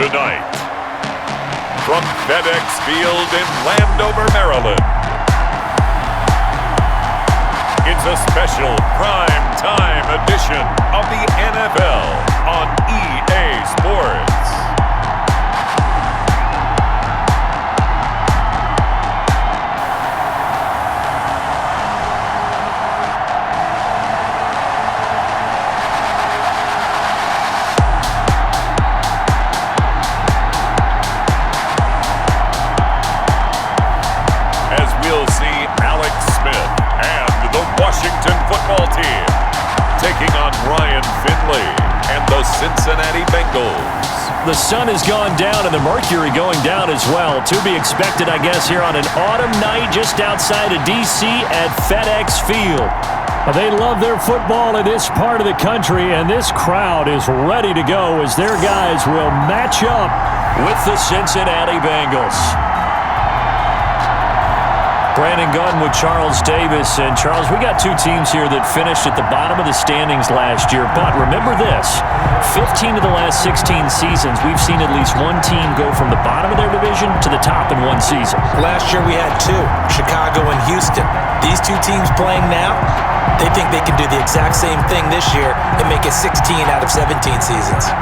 Tonight, from FedEx Field in Landover, Maryland, it's a special prime time edition of the NFL on EA Sports. Washington football team taking on Ryan Finley and the Cincinnati Bengals. The sun has gone down and the mercury going down as well. To be expected, I guess, here on an autumn night just outside of D.C. at FedEx Field. They love their football in this part of the country, and this crowd is ready to go as their guys will match up with the Cincinnati Bengals. Brandon Gunn with Charles Davis. And Charles, we got two teams here that finished at the bottom of the standings last year. But remember this, 15 of the last 16 seasons, we've seen at least one team go from the bottom of their division to the top in one season. Last year we had two, Chicago and Houston. These two teams playing now, they think they can do the exact same thing this year and make it 16 out of 17 seasons.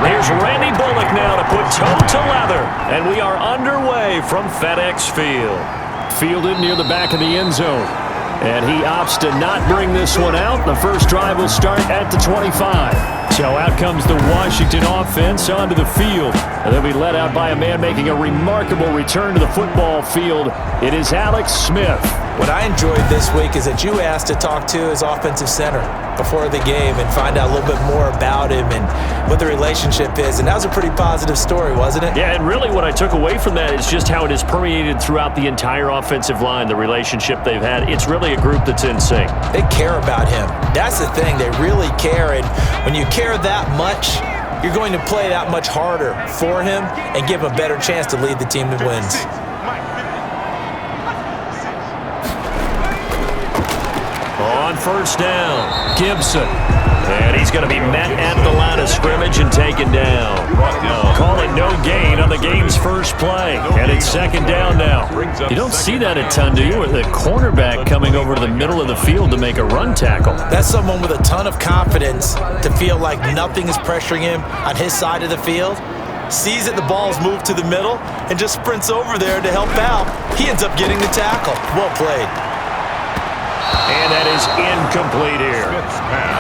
Here's Randy Bullock now to put toe to leather, and we are underway from FedEx Field. Fielded near the back of the end zone, and he opts to not bring this one out. The first drive will start at the 25. So out comes the Washington offense onto the field. And they'll be led out by a man making a remarkable return to the football field. It is Alex Smith. What I enjoyed this week is that you asked to talk to his offensive center before the game and find out a little bit more about him and what the relationship is. And that was a pretty positive story, wasn't it? Yeah, and really what I took away from that is just how it has permeated throughout the entire offensive line, the relationship they've had. It's really a group that's in sync. They care about him. That's the thing. They really care. And when you care that much, you're going to play that much harder for him and give him a better chance to lead the team that wins. On first down, Gibson. And he's going to be met at the line of scrimmage and taken down. Call it no gain on the game's first play. And it's second down now. You don't see that a ton, do you? With a cornerback coming over to the middle of the field to make a run tackle. That's someone with a ton of confidence to feel like nothing is pressuring him on his side of the field. Sees that the ball's moved to the middle and just sprints over there to help out. He ends up getting the tackle. Well played. And that is incomplete here.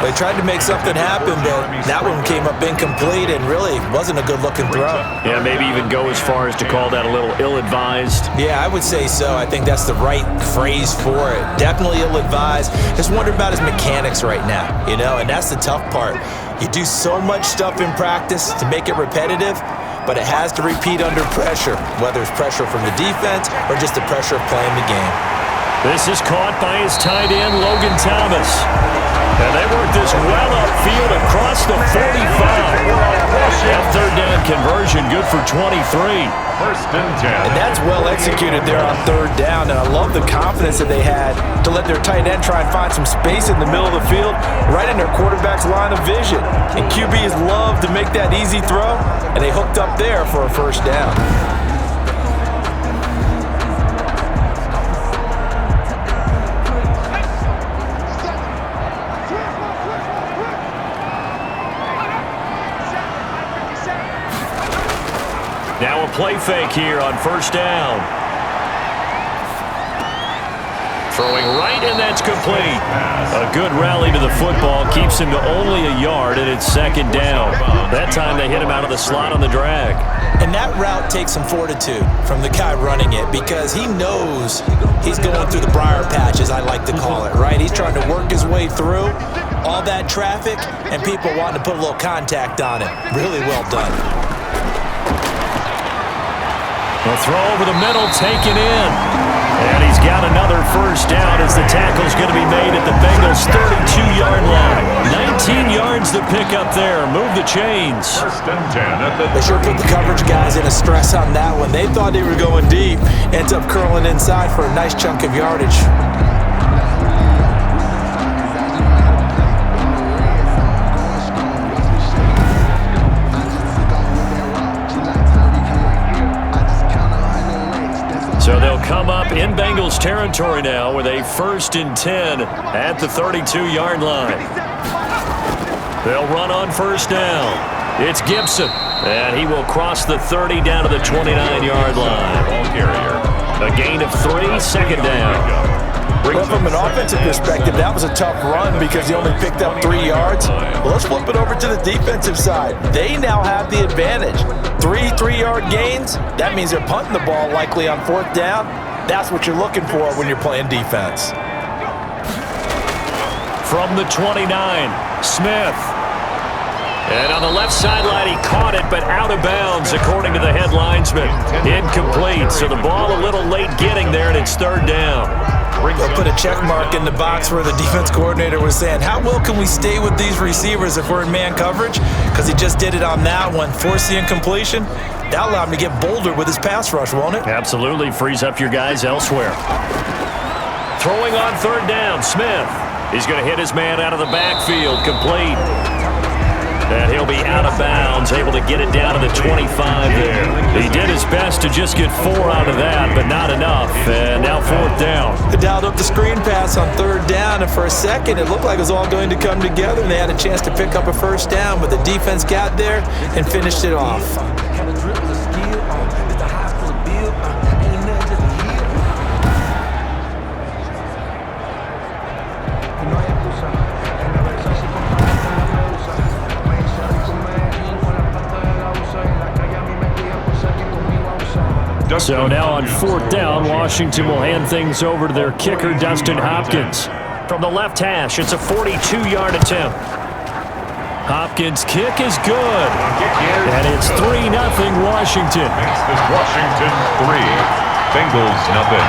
They tried to make something happen, but that one came up incomplete and really wasn't a good-looking throw. Yeah, maybe even go as far as to call that a little ill-advised. Yeah, I would say so. I think that's the right phrase for it. Definitely ill-advised. Just wonder about his mechanics right now, you know, and that's the tough part. You do so much stuff in practice to make it repetitive, but it has to repeat under pressure, whether it's pressure from the defense or just the pressure of playing the game. This is caught by his tight end, Logan Thomas. And they work this well upfield across the 45. That third down conversion good for 23. First and 10. And that's well executed there on third down. And I love the confidence that they had to let their tight end try and find some space in the middle of the field, right in their quarterback's line of vision. And QBs love to make that easy throw, and they hooked up there for a first down. Now a play fake here on first down. Throwing right, and that's complete. A good rally to the football keeps him to only a yard, and it's second down. That time they hit him out of the slot on the drag. And that route takes some fortitude from the guy running it because he knows he's going through the briar patch, as I like to call it, right? He's trying to work his way through all that traffic and people wanting to put a little contact on it. Really well done. A throw over the middle, taken in. And he's got another first down as the tackle's going to be made at the Bengals' 32-yard line. 19 yards to pick up there. Move the chains. First and 10 They sure put the coverage guys in a stress on that one. They thought they were going deep. Ends up curling inside for a nice chunk of yardage. So they'll come up in Bengals territory now with a 1st and 10 at the 32-yard line. They'll run on first down. It's Gibson, and he will cross the 30 down to the 29-yard line. ball carrier. A gain of 3, second down. Well, from an offensive perspective, that was a tough run because he only picked up 3 yards. Well, let's flip it over to the defensive side. They now have the advantage. 3 3-yard gains, that means they're punting the ball likely on 4th down. That's what you're looking for when you're playing defense. From the 29, Smith. And on the left sideline, he caught it, but out of bounds, according to the head linesman. Incomplete, so the ball a little late getting there, and it's 3rd down. They'll put a check mark in the box where the defense coordinator was saying, how well can we stay with these receivers if we're in man coverage? Because he just did it on that one. Force the incompletion. That allowed him to get bolder with his pass rush, won't it? Absolutely. Frees up your guys elsewhere. Throwing on 3rd down, Smith. He's going to hit his man out of the backfield. Complete. And he'll be out of bounds, able to get it down to the 25 there. He did his best to just get 4 out of that, but not enough. And now 4th down. They dialed up the screen pass on 3rd down, and for a second, it looked like it was all going to come together, and they had a chance to pick up a first down, but the defense got there and finished it off. So now on 4th down, Washington will hand things over to their kicker, Dustin Hopkins. From the left hash, it's a 42-yard attempt. Hopkins' kick is good. And it's 3-0 Washington. Next is Washington 3, Bengals nothing.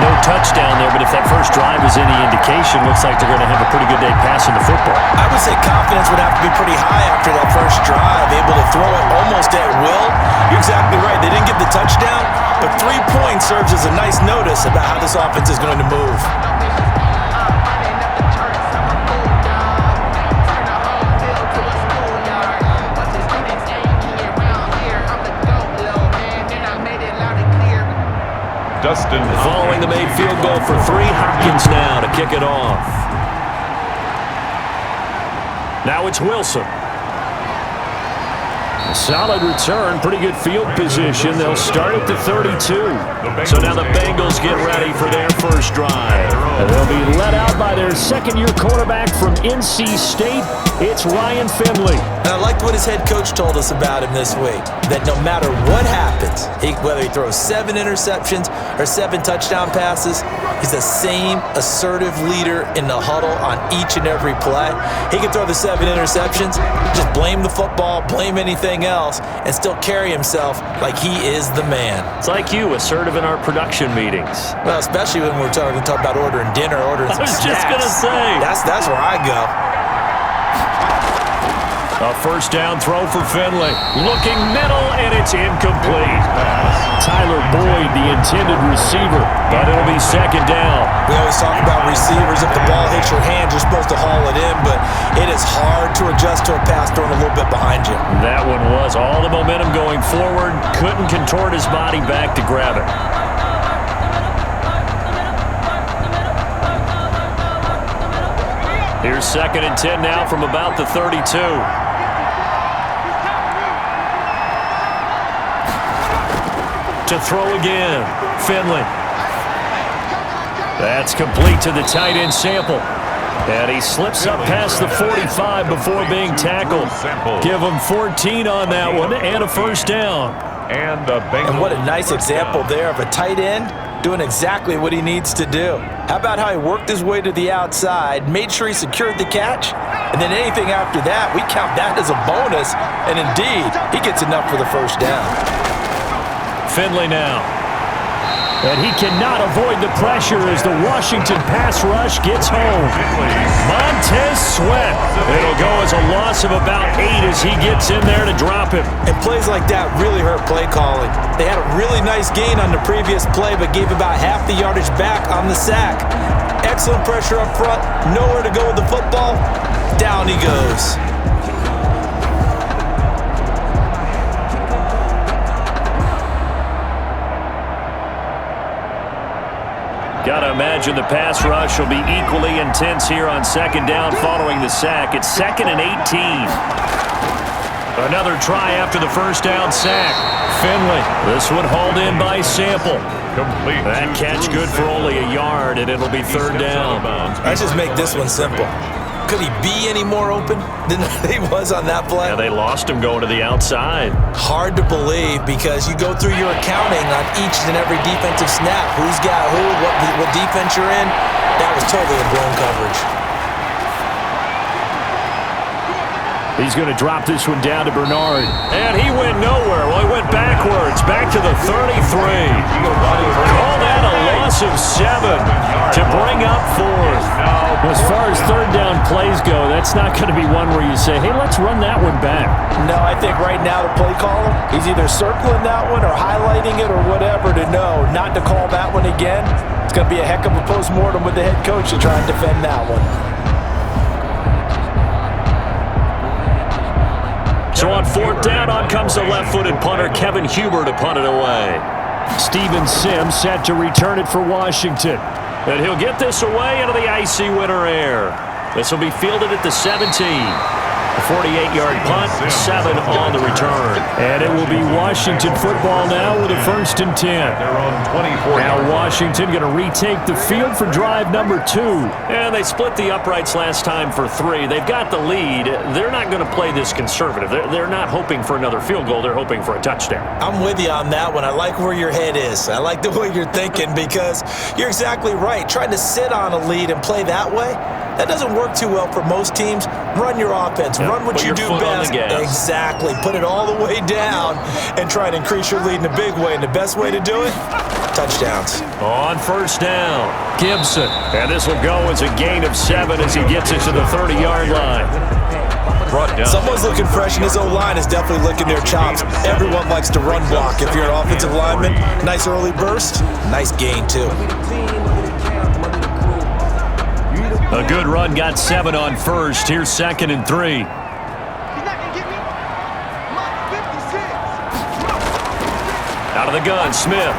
No touchdown there, but if that first drive is any indication, looks like they're going to have a pretty good day passing the football. I would say confidence would have to be pretty high after that first drive, able to throw it almost at will. You're exactly right. They didn't get the touchdown, but 3 points serves as a nice notice about how this offense is going to move. Dustin Following the made field goal for 3, Hopkins now to kick it off. Now it's Wilson. A solid return, pretty good field position. They'll start at the 32. So now the Bengals get ready for their first drive. And they'll be led out by their second-year quarterback from NC State. It's Ryan Finley. And I liked what his head coach told us about him this week, that no matter what happens, whether he throws 7 interceptions or 7 touchdown passes, he's the same assertive leader in the huddle on each and every play. He can throw the 7 interceptions, just blame the football, blame anything else, and still carry himself like he is the man. It's like you, assertive in our production meetings. Well, especially when we're talking about ordering dinner, ordering some snacks. I was just going to say. That's where I go. A first down throw for Finley. Looking middle, and it's incomplete. Tyler Boyd, the intended receiver, but it'll be second down. We always talk about receivers. If the ball hits your hand, you're supposed to haul it in, but it is hard to adjust to a pass thrown a little bit behind you. That one was all the momentum going forward. Couldn't contort his body back to grab it. Here's 2nd and 10 now from about the 32. To throw again, Finley. That's complete to the tight end Sample. And he slips up past the 45 before being tackled. Give him 14 on that one and a first down. And the Bengals. And what a nice example there of a tight end doing exactly what he needs to do. How about how he worked his way to the outside, made sure he secured the catch, and then anything after that, we count that as a bonus, and indeed, he gets enough for the first down. Finley now. And he cannot avoid the pressure as the Washington pass rush gets home. Montez Sweat. It'll go as a loss of about 8 as he gets in there to drop him. And plays like that really hurt play calling. They had a really nice gain on the previous play, but gave about half the yardage back on the sack. Excellent pressure up front. Nowhere to go with the football. Down he goes. Got to imagine the pass rush will be equally intense here on second down following the sack. It's 2nd and 18. Another try after the first down sack. Finley. This one hauled in by Sample. That catch good for only a yard, and it'll be 3rd down. Let's just make this one simple. Could he be any more open than he was on that play? Yeah, they lost him going to the outside. Hard to believe because you go through your accounting on each and every defensive snap. Who's got who, what defense you're in. That was totally a blown coverage. He's going to drop this one down to Bernard. And he went nowhere. Well, he went backwards, back to the 33. Call that a loss of 7 to bring up 4th. As far as 3rd down plays go, that's not going to be one where you say, hey, let's run that one back. No, I think right now the play caller, he's either circling that one or highlighting it or whatever to know not to call that one again. It's going to be a heck of a postmortem with the head coach to try and defend that one. So on 4th down, on comes the left-footed punter, Kevin Huber, to punt it away. Steven Sims set to return it for Washington. And he'll get this away into the icy winter air. This will be fielded at the 17. A 48-yard punt, 7 on the return. And it will be Washington football now with a 1st and 10. Now Washington going to retake the field for drive number 2. And they split the uprights last time for 3. They've got the lead. They're not going to play this conservative. They're not hoping for another field goal. They're hoping for a touchdown. I'm with you on that one. I like where your head is. I like the way you're thinking because you're exactly right. Trying to sit on a lead and play that way, that doesn't work too well for most teams. Run your offense. Run what you do best. Exactly. Put it all the way down and try and increase your lead in a big way. And the best way to do it? Touchdowns. On 1st down, Gibson. And this will go as a gain of 7 as he gets it to the 30-yard line. Someone's looking fresh, and his O-line is definitely licking their chops. Everyone likes to run block. If you're an offensive lineman, nice early burst, nice gain too. A good run got 7 on 1st. Here's 2nd and 3. Out of the gun, Smith.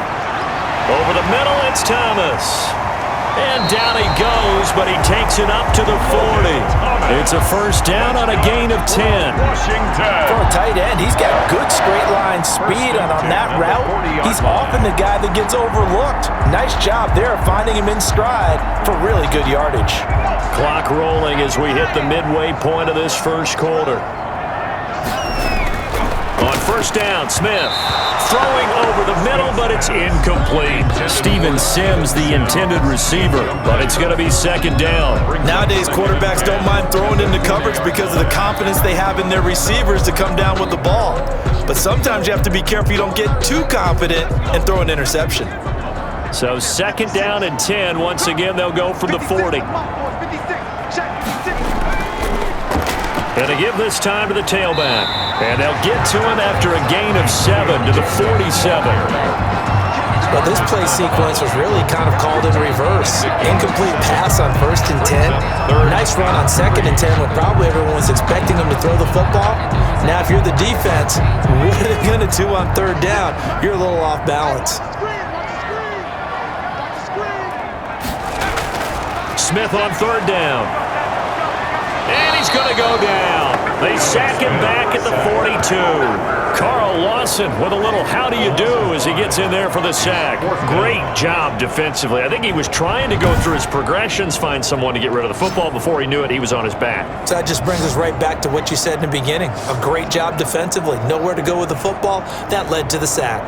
Over the middle, it's Thomas. And down he goes, but he takes it up to the 40. It's a 1st down on a gain of 10. For a tight end, he's got good straight line speed, and on that route, he's often the guy that gets overlooked. Nice job there finding him in stride for really good yardage. Clock rolling as we hit the midway point of this 1st quarter. On 1st down, Smith throwing over the middle, but it's incomplete. Steven Sims, the intended receiver, but it's going to be 2nd down. Nowadays, quarterbacks don't mind throwing into coverage because of the confidence they have in their receivers to come down with the ball. But sometimes you have to be careful you don't get too confident and throw an interception. So 2nd down and 10. Once again, they'll go from the 40. And they give this time to the tailback. And they'll get to him after a gain of 7 to the 47. But this play sequence was really kind of called in reverse. Incomplete pass on 1st and 10. Nice run on 2nd and 10 when probably everyone was expecting him to throw the football. Now, if you're the defense, what are they going to do on 3rd down? You're a little off balance. Smith on 3rd down. And he's going to go down. They sack him back at the 42. Carl Lawson with a little how do you do as he gets in there for the sack. Great job defensively. I think he was trying to go through his progressions, find someone to get rid of the football. Before he knew it, he was on his back. So that just brings us right back to what you said in the beginning. A great job defensively. Nowhere to go with the football. That led to the sack.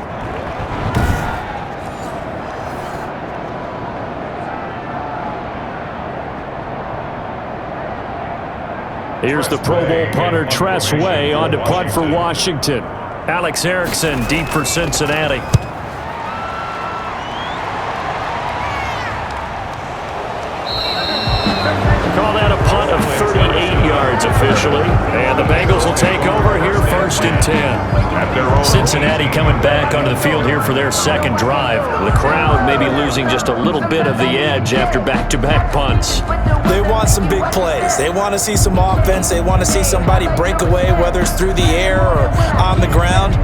Here's the Pro Bowl punter Tress Way on to punt for Washington. Alex Erickson deep for Cincinnati. Call that a punt of 38 yards officially. And the Bengals will take over here 1st and 10. Cincinnati coming back onto the field here for their second drive. The crowd may be losing just a little bit of the edge after back-to-back punts. They want some big plays. They want to see some offense. They want to see somebody break away, whether it's through the air or on the ground.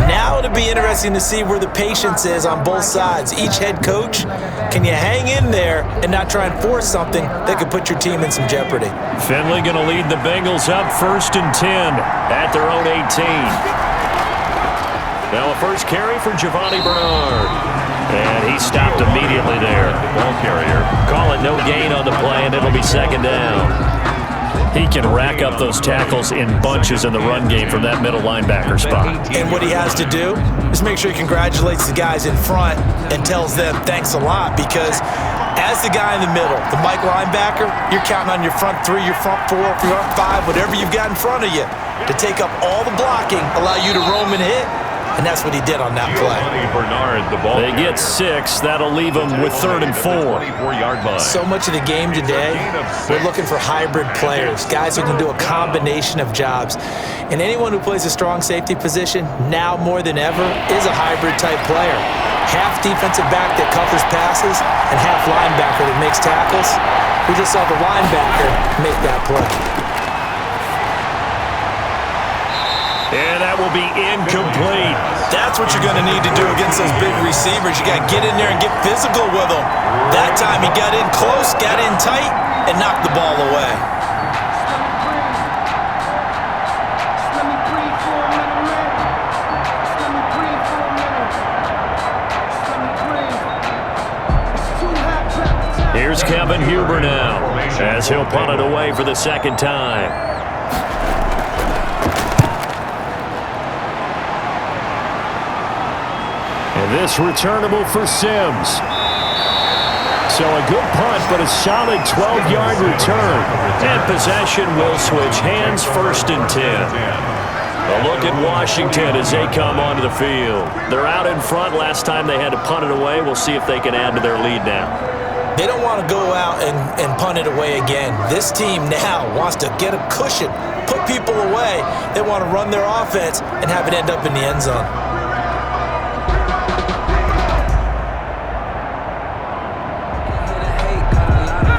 Now it'll be interesting to see where the patience is on both sides. Each head coach, can you hang in there and not try and force something that could put your team in some jeopardy? Finley going to lead the Bengals up 1st and 10 at their own 18. Now a first carry for Giovanni Bernard. And he stopped immediately there. Ball carrier. Call it no gain on the play, and it'll be 2nd down. He can rack up those tackles in bunches in the run game from that middle linebacker spot. And what he has to do is make sure he congratulates the guys in front and tells them thanks a lot, because as the guy in the middle, the Mike linebacker, you're counting on your front 3, your front 4, your front 5, whatever you've got in front of you to take up all the blocking, allow you to roam and hit. And that's what he did on that play. They get 6. That'll leave them with 3rd and 4. So much of the game today, we're looking for hybrid players, guys who can do a combination of jobs. And anyone who plays a strong safety position, now more than ever, is a hybrid-type player. Half defensive back that covers passes and half linebacker that makes tackles. We just saw the linebacker make that play. And that will be incomplete. That's what you're going to need to do against those big receivers. You got to get in there and get physical with them. That time he got in close, got in tight, and knocked the ball away. Here's Kevin Huber now, as he'll punt it away for the 2nd time. And this returnable for Sims. So a good punt, but a solid 12-yard return. And possession will switch hands 1st and 10. A look at Washington as they come onto the field. They're out in front. Last time they had to punt it away. We'll see if they can add to their lead now. They don't want to go out and punt it away again. This team now wants to get a cushion, put people away. They want to run their offense and have it end up in the end zone.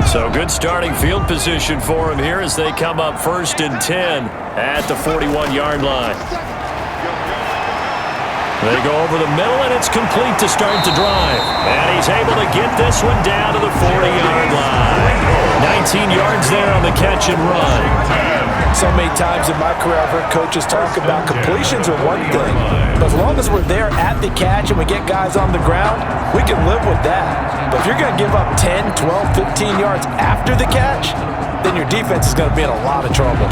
So good starting field position for him here as they come up 1st and 10 at the 41-yard line. They go over the middle, and it's complete to start the drive. And he's able to get this one down to the 40-yard line. 19 yards there on the catch and run. So many times in my career, I've heard coaches talk about completions are one thing, but as long as we're there at the catch and we get guys on the ground, we can live with that. But if you're going to give up 10, 12, 15 yards after the catch, then your defense is going to be in a lot of trouble.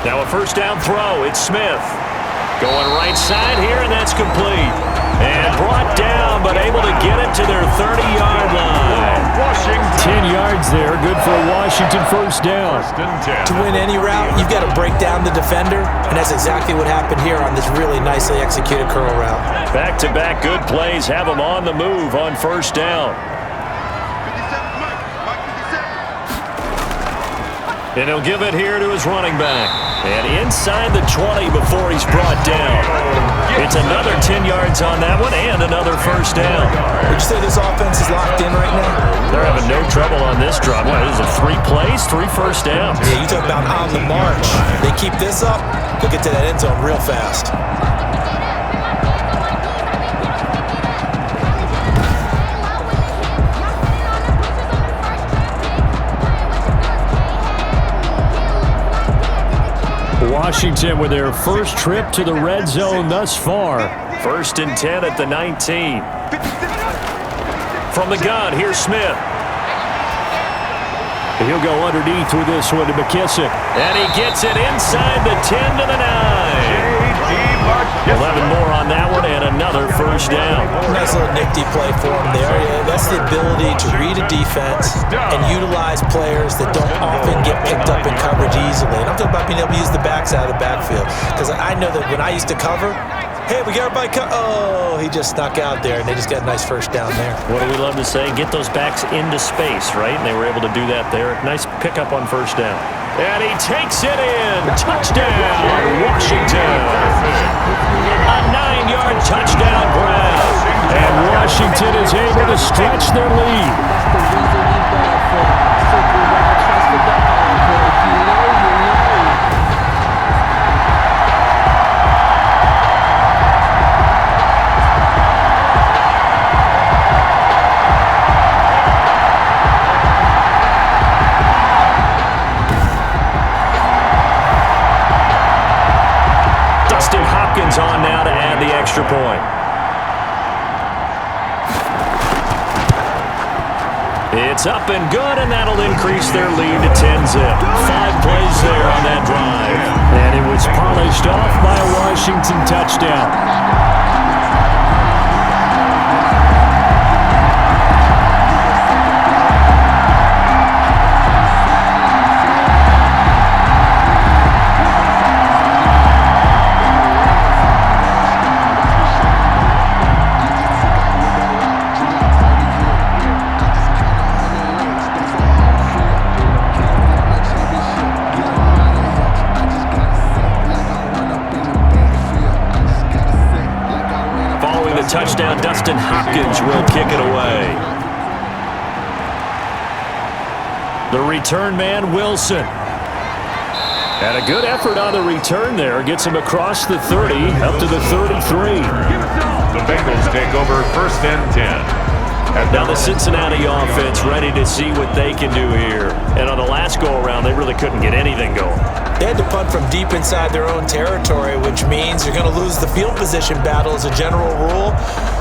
Now a 1st down throw. It's Smith. Going right side here, and that's complete. And brought down, but able to get it to their 30-yard line. 10 yards there. Good for a Washington 1st down. To win any route, you've got to break down the defender, and that's exactly what happened here on this really nicely executed curl route. Back-to-back good plays have them on the move on 1st down. And he'll give it here to his running back. And inside the 20 before he's brought down. It's another 10 yards on that one and another 1st down. Would you say this offense is locked in right now? They're having no trouble on this drive. What, is it 3 plays, 3 1st downs? Yeah, you talk about on the march. They keep this up, they'll get to that end zone real fast. Washington with their first trip to the red zone thus far. 1st and 10 at the 19. From the gun, here's Smith. He'll go underneath with this one to McKissick. And he gets it inside the 10 to the 9. 11 more on that one and another first down. Nice little nifty play for him there. Yeah, that's the ability to read a defense and utilize players that don't often get picked up in coverage easily. And I'm talking about being able to use the backside of the backfield. Because I know that when I used to cover, hey, we got everybody oh, he just snuck out there, and they just got a nice first down there. What do we love to say? Get those backs into space, right? And they were able to do that there. Nice pickup on first down. And he takes it in. Touchdown, Washington. A 9-yard touchdown grab. And Washington is able to stretch their lead. On now to add the extra point. It's up and good, and that'll increase their lead to 10-zip. 5 plays there on that drive. And it was polished off by a Washington touchdown. Touchdown, Dustin Hopkins will kick it away. The return man, Wilson. And a good effort on the return there. Gets him across the 30, up to the 33. The Bengals take over first and 10. Now the Cincinnati offense ready to see what they can do here. And on the last go-around, they really couldn't get anything going. They had to punt from deep inside their own territory, which means you're going to lose the field position battle as a general rule.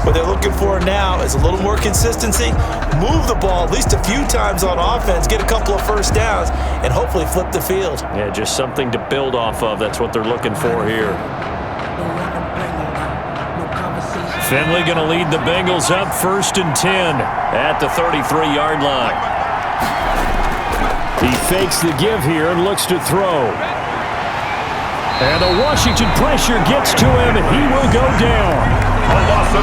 What they're looking for now is a little more consistency, move the ball at least a few times on offense, get a couple of first downs, and hopefully flip the field. Yeah, just something to build off of. That's what they're looking for here. Finley going to lead the Bengals up first and 10 at the 33-yard line. He fakes the give here and looks to throw. And the Washington pressure gets to him, and he will go down. A loss of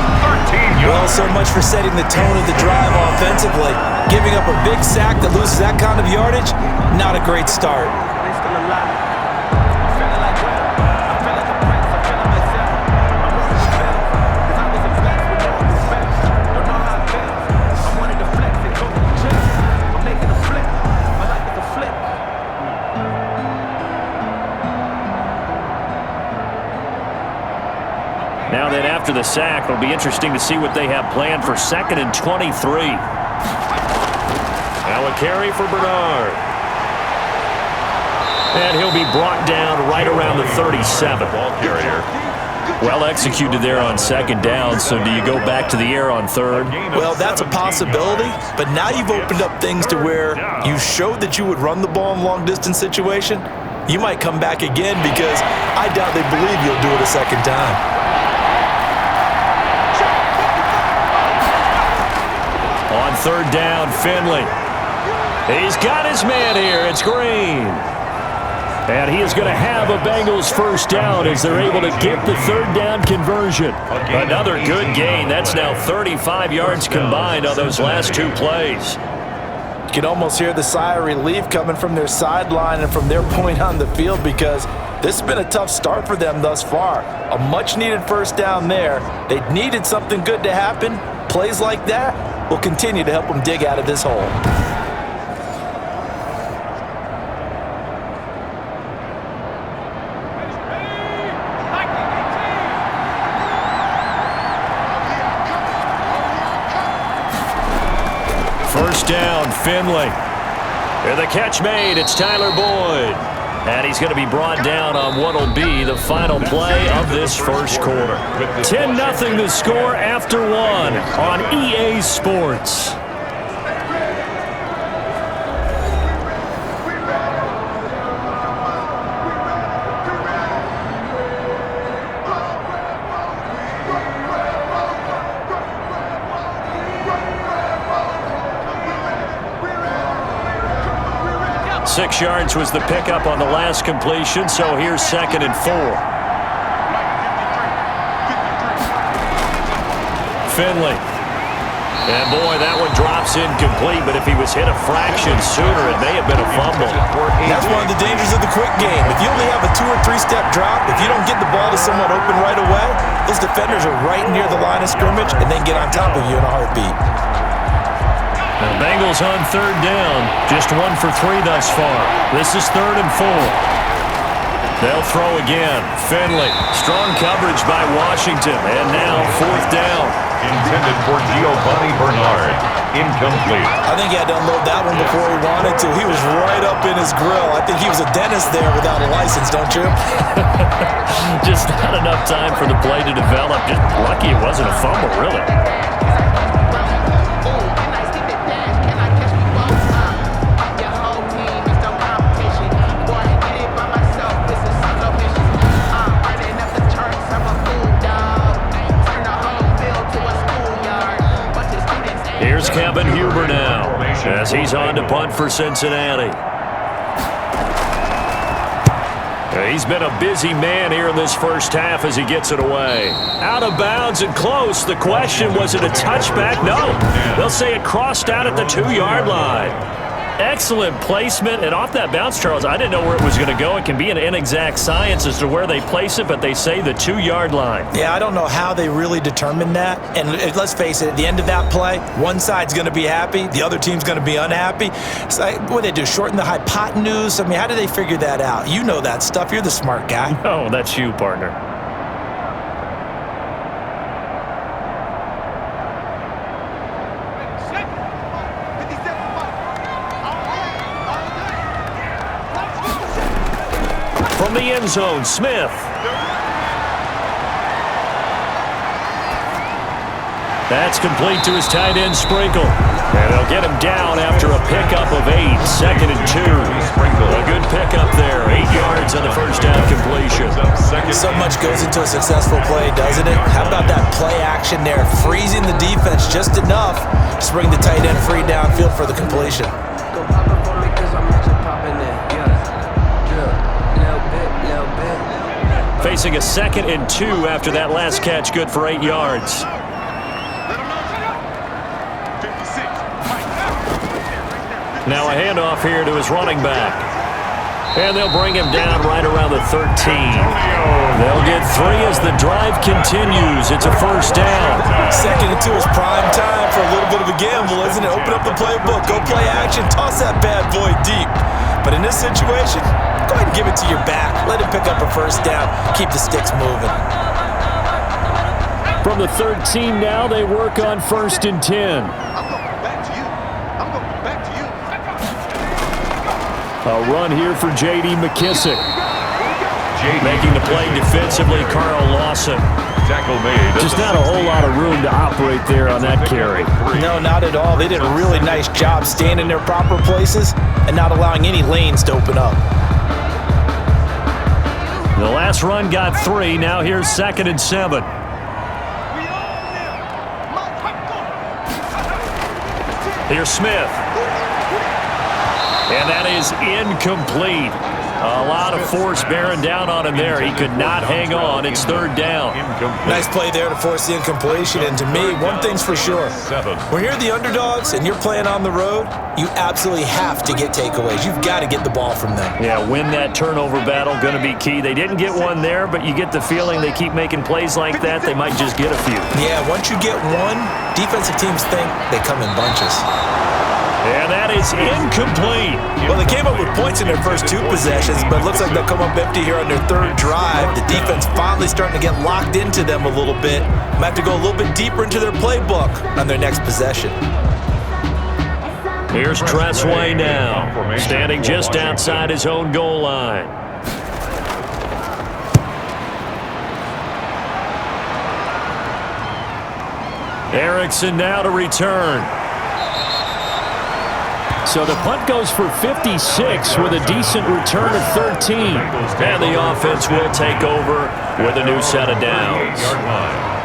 13 yards. Well, so much for setting the tone of the drive offensively. Giving up a big sack that loses that kind of yardage, not a great start. Now then, after the sack, it'll be interesting to see what they have planned for 2nd and 23. Now a carry for Bernard. And he'll be brought down right around the 37. Ball carrier. Well executed there on 2nd down, so do you go back to the air on 3rd? Well, that's a possibility, but now you've opened up things to where you showed that you would run the ball in long-distance situation. You might come back again because I doubt they believe you'll do it a 2nd time. On 3rd down, Finley. He's got his man here. It's Green. And he is going to have a Bengals first down as they're able to get the 3rd down conversion. Another good gain. That's now 35 yards combined on those last 2 plays. You can almost hear the sigh of relief coming from their sideline and from their point on the field because this has been a tough start for them thus far. A much-needed first down there. They needed something good to happen. Plays like that will continue to help them dig out of this hole. First down, Finley. And the catch made. It's Tyler Boyd. And he's going to be brought down on what will be the final play of this first quarter. 10-0 the score after 1 on EA Sports. 6 yards was the pickup on the last completion, so here's 2nd and 4. Finley. And, boy, that one drops incomplete, but if he was hit a fraction sooner, it may have been a fumble. That's one of the dangers of the quick game. If you only have a 2- or 3-step drop, if you don't get the ball to someone open right away, those defenders are right near the line of scrimmage and then get on top of you in a heartbeat. The Bengals on 3rd down, just 1 for 3 thus far. This is 3rd and 4. They'll throw again. Finley, strong coverage by Washington, and now 4th down. Intended for Giovanni Bernard. Incomplete. I think he had to unload that one before he wanted to. He was right up in his grill. I think he was a dentist there without a license, don't you? Just not enough time for the play to develop. Just lucky it wasn't a fumble, really. Here's Kevin Huber now, as he's on to punt for Cincinnati. He's been a busy man here in this first half as he gets it away. Out of bounds and close. The question, was it a touchback? No. They'll say it crossed out at the 2-yard line. Excellent placement, and off that bounce, Charles, I didn't know where it was going to go. It can be an inexact science as to where they place it, but they say the 2-yard line. Yeah, I don't know how they really determined that. And let's face it, at the end of that play, one side's going to be happy, the other team's going to be unhappy. It's like, what do they do, shorten the hypotenuse? I mean, how do they figure that out? You know that stuff. You're the smart guy. Oh, that's you, partner. From the end zone, Smith. That's complete to his tight end, Sprinkle. And they'll get him down after a pickup of 8, 2nd and 2. A good pickup there, 8 yards on the first down completion. So much goes into a successful play, doesn't it? How about that play action there, freezing the defense just enough to bring the tight end free downfield for the completion. Facing a 2nd and 2 after that last catch, good for 8 yards. Now a handoff here to his running back. And they'll bring him down right around the 13. They'll get 3 as the drive continues. It's a first down. 2nd and 2 is prime time for a little bit of a gamble, isn't it? Open up the playbook, go play action, toss that bad boy deep. But in this situation, go ahead and give it to your back. Let him pick up a first down. Keep the sticks moving. From the 13 now, they work on 1st and 10. A run here for J.D. McKissick. Making the play defensively, Carl Lawson. Tackle made. Just not a whole lot of room to operate there on that carry. No, not at all. They did a really nice job staying in their proper places and not allowing any lanes to open up. The last run got 3. Now here's 2nd and 7. Here's Smith. And that is incomplete. A lot of force bearing down on him there. He could not hang on. It's 3rd down. Nice play there to force the incompletion. And to me, one thing's for sure. When you're the underdogs and you're playing on the road, you absolutely have to get takeaways. You've got to get the ball from them. Yeah, win that turnover battle, going to be key. They didn't get one there, but you get the feeling they keep making plays like that, they might just get a few. Yeah, once you get one, defensive teams think they come in bunches. And that is incomplete. Well, they came up with points in their first 2 possessions, but it looks like they'll come up empty here on their 3rd drive. The defense finally starting to get locked into them a little bit. Might have to go a little bit deeper into their playbook on their next possession. Here's Tressway now, standing just outside his own goal line. Erickson now to return. So the punt goes for 56 with a decent return of 13. And the offense will take over with a new set of downs.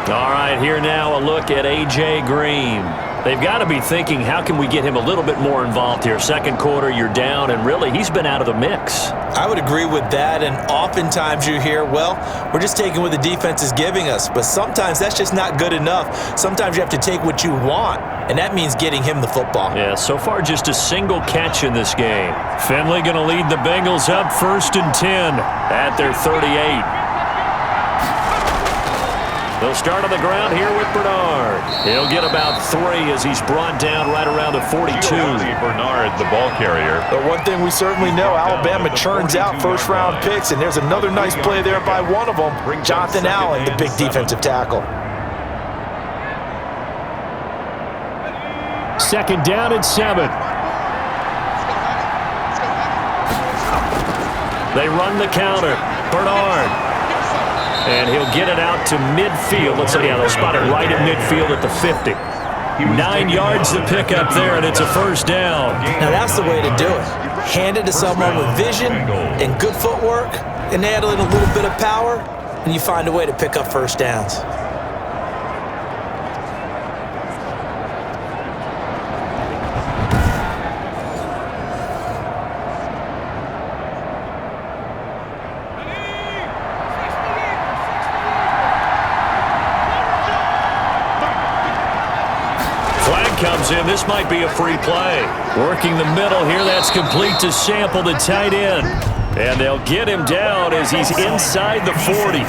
All right, here now a look at A.J. Green. They've got to be thinking, how can we get him a little bit more involved here? Second quarter, you're down, and really, he's been out of the mix. I would agree with that, and oftentimes you hear, well, we're just taking what the defense is giving us, but sometimes that's just not good enough. Sometimes you have to take what you want, and that means getting him the football. Yeah, so far just a single catch in this game. Finley going to lead the Bengals up 1st and 10 at their 38. They'll start on the ground here with Bernard. He'll get about 3 as he's brought down right around the 42. Bernard, the ball carrier. But one thing we certainly know, Alabama churns out first-round picks, and there's another nice play there by one of them, Jonathan Allen, the big defensive tackle. Second down and 7. They run the counter. Bernard. And he'll get it out to midfield. Let's say, yeah, they'll spot it right at midfield at the 50. 9 yards to pick up there, and it's a first down. Now that's the way to do it. Hand it to someone with vision and good footwork, and add in a little bit of power, and you find a way to pick up first downs. Comes in. This might be a free play. Working the middle here. That's complete to Sample, the tight end. And they'll get him down as he's inside the 40.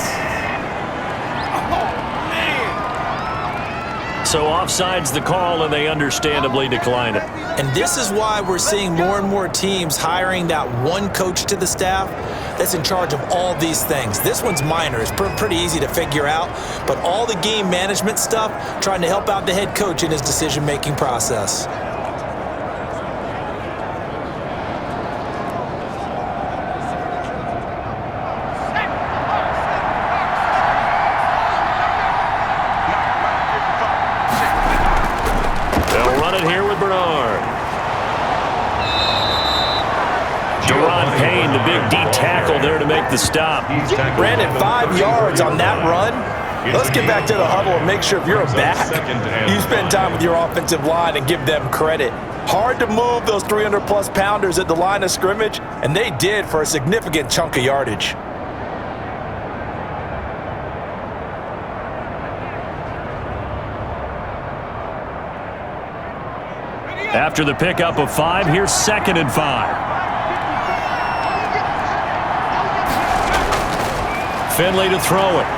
So offside's the call, and they understandably decline it. And this is why we're seeing more and more teams hiring that one coach to the staff that's in charge of all these things. This one's minor. It's pretty easy to figure out. But all the game management stuff, trying to help out the head coach in his decision-making process. They'll run it here with Bernard. Payne, the big D tackle there to make the stop. Brandon, 5 yards on that run. Let's get back to the huddle and make sure if you're a back, you spend time with your offensive line and give them credit. Hard to move those 300-plus pounders at the line of scrimmage, and they did for a significant chunk of yardage. After the pickup of 5, here's 2nd and 5. Finley to throw it.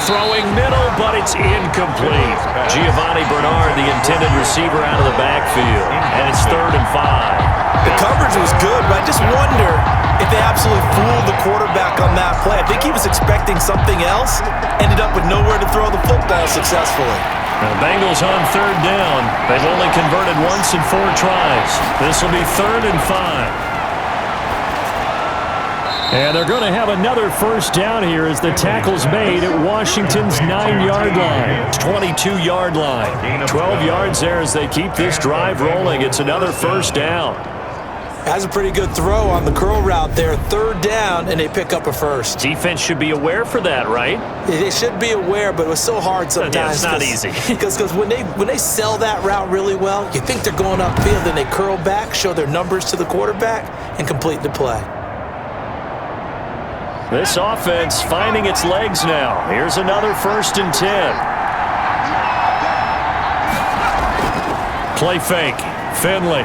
Throwing middle, but it's incomplete. Giovanni Bernard, the intended receiver, out of the backfield. And it's 3rd and 5. The coverage was good, but I just wonder if they absolutely fooled the quarterback on that play. I think he was expecting something else. Ended up with nowhere to throw the football successfully. The Bengals on 3rd down. They've only converted once in 4 tries. This will be 3rd and 5. And they're going to have another first down here as the tackle's made at Washington's 9-yard line. 22-yard line. 12 yards there as they keep this drive rolling. It's another first down. That's a pretty good throw on the curl route there. 3rd down, and they pick up a first. Defense should be aware for that, right? They should be aware, but it was so hard sometimes. Yeah, it's not easy. Because when they sell that route really well, you think they're going upfield, then they curl back, show their numbers to the quarterback, and complete the play. This offense finding its legs now. Here's another 1st and 10. Play fake. Finley.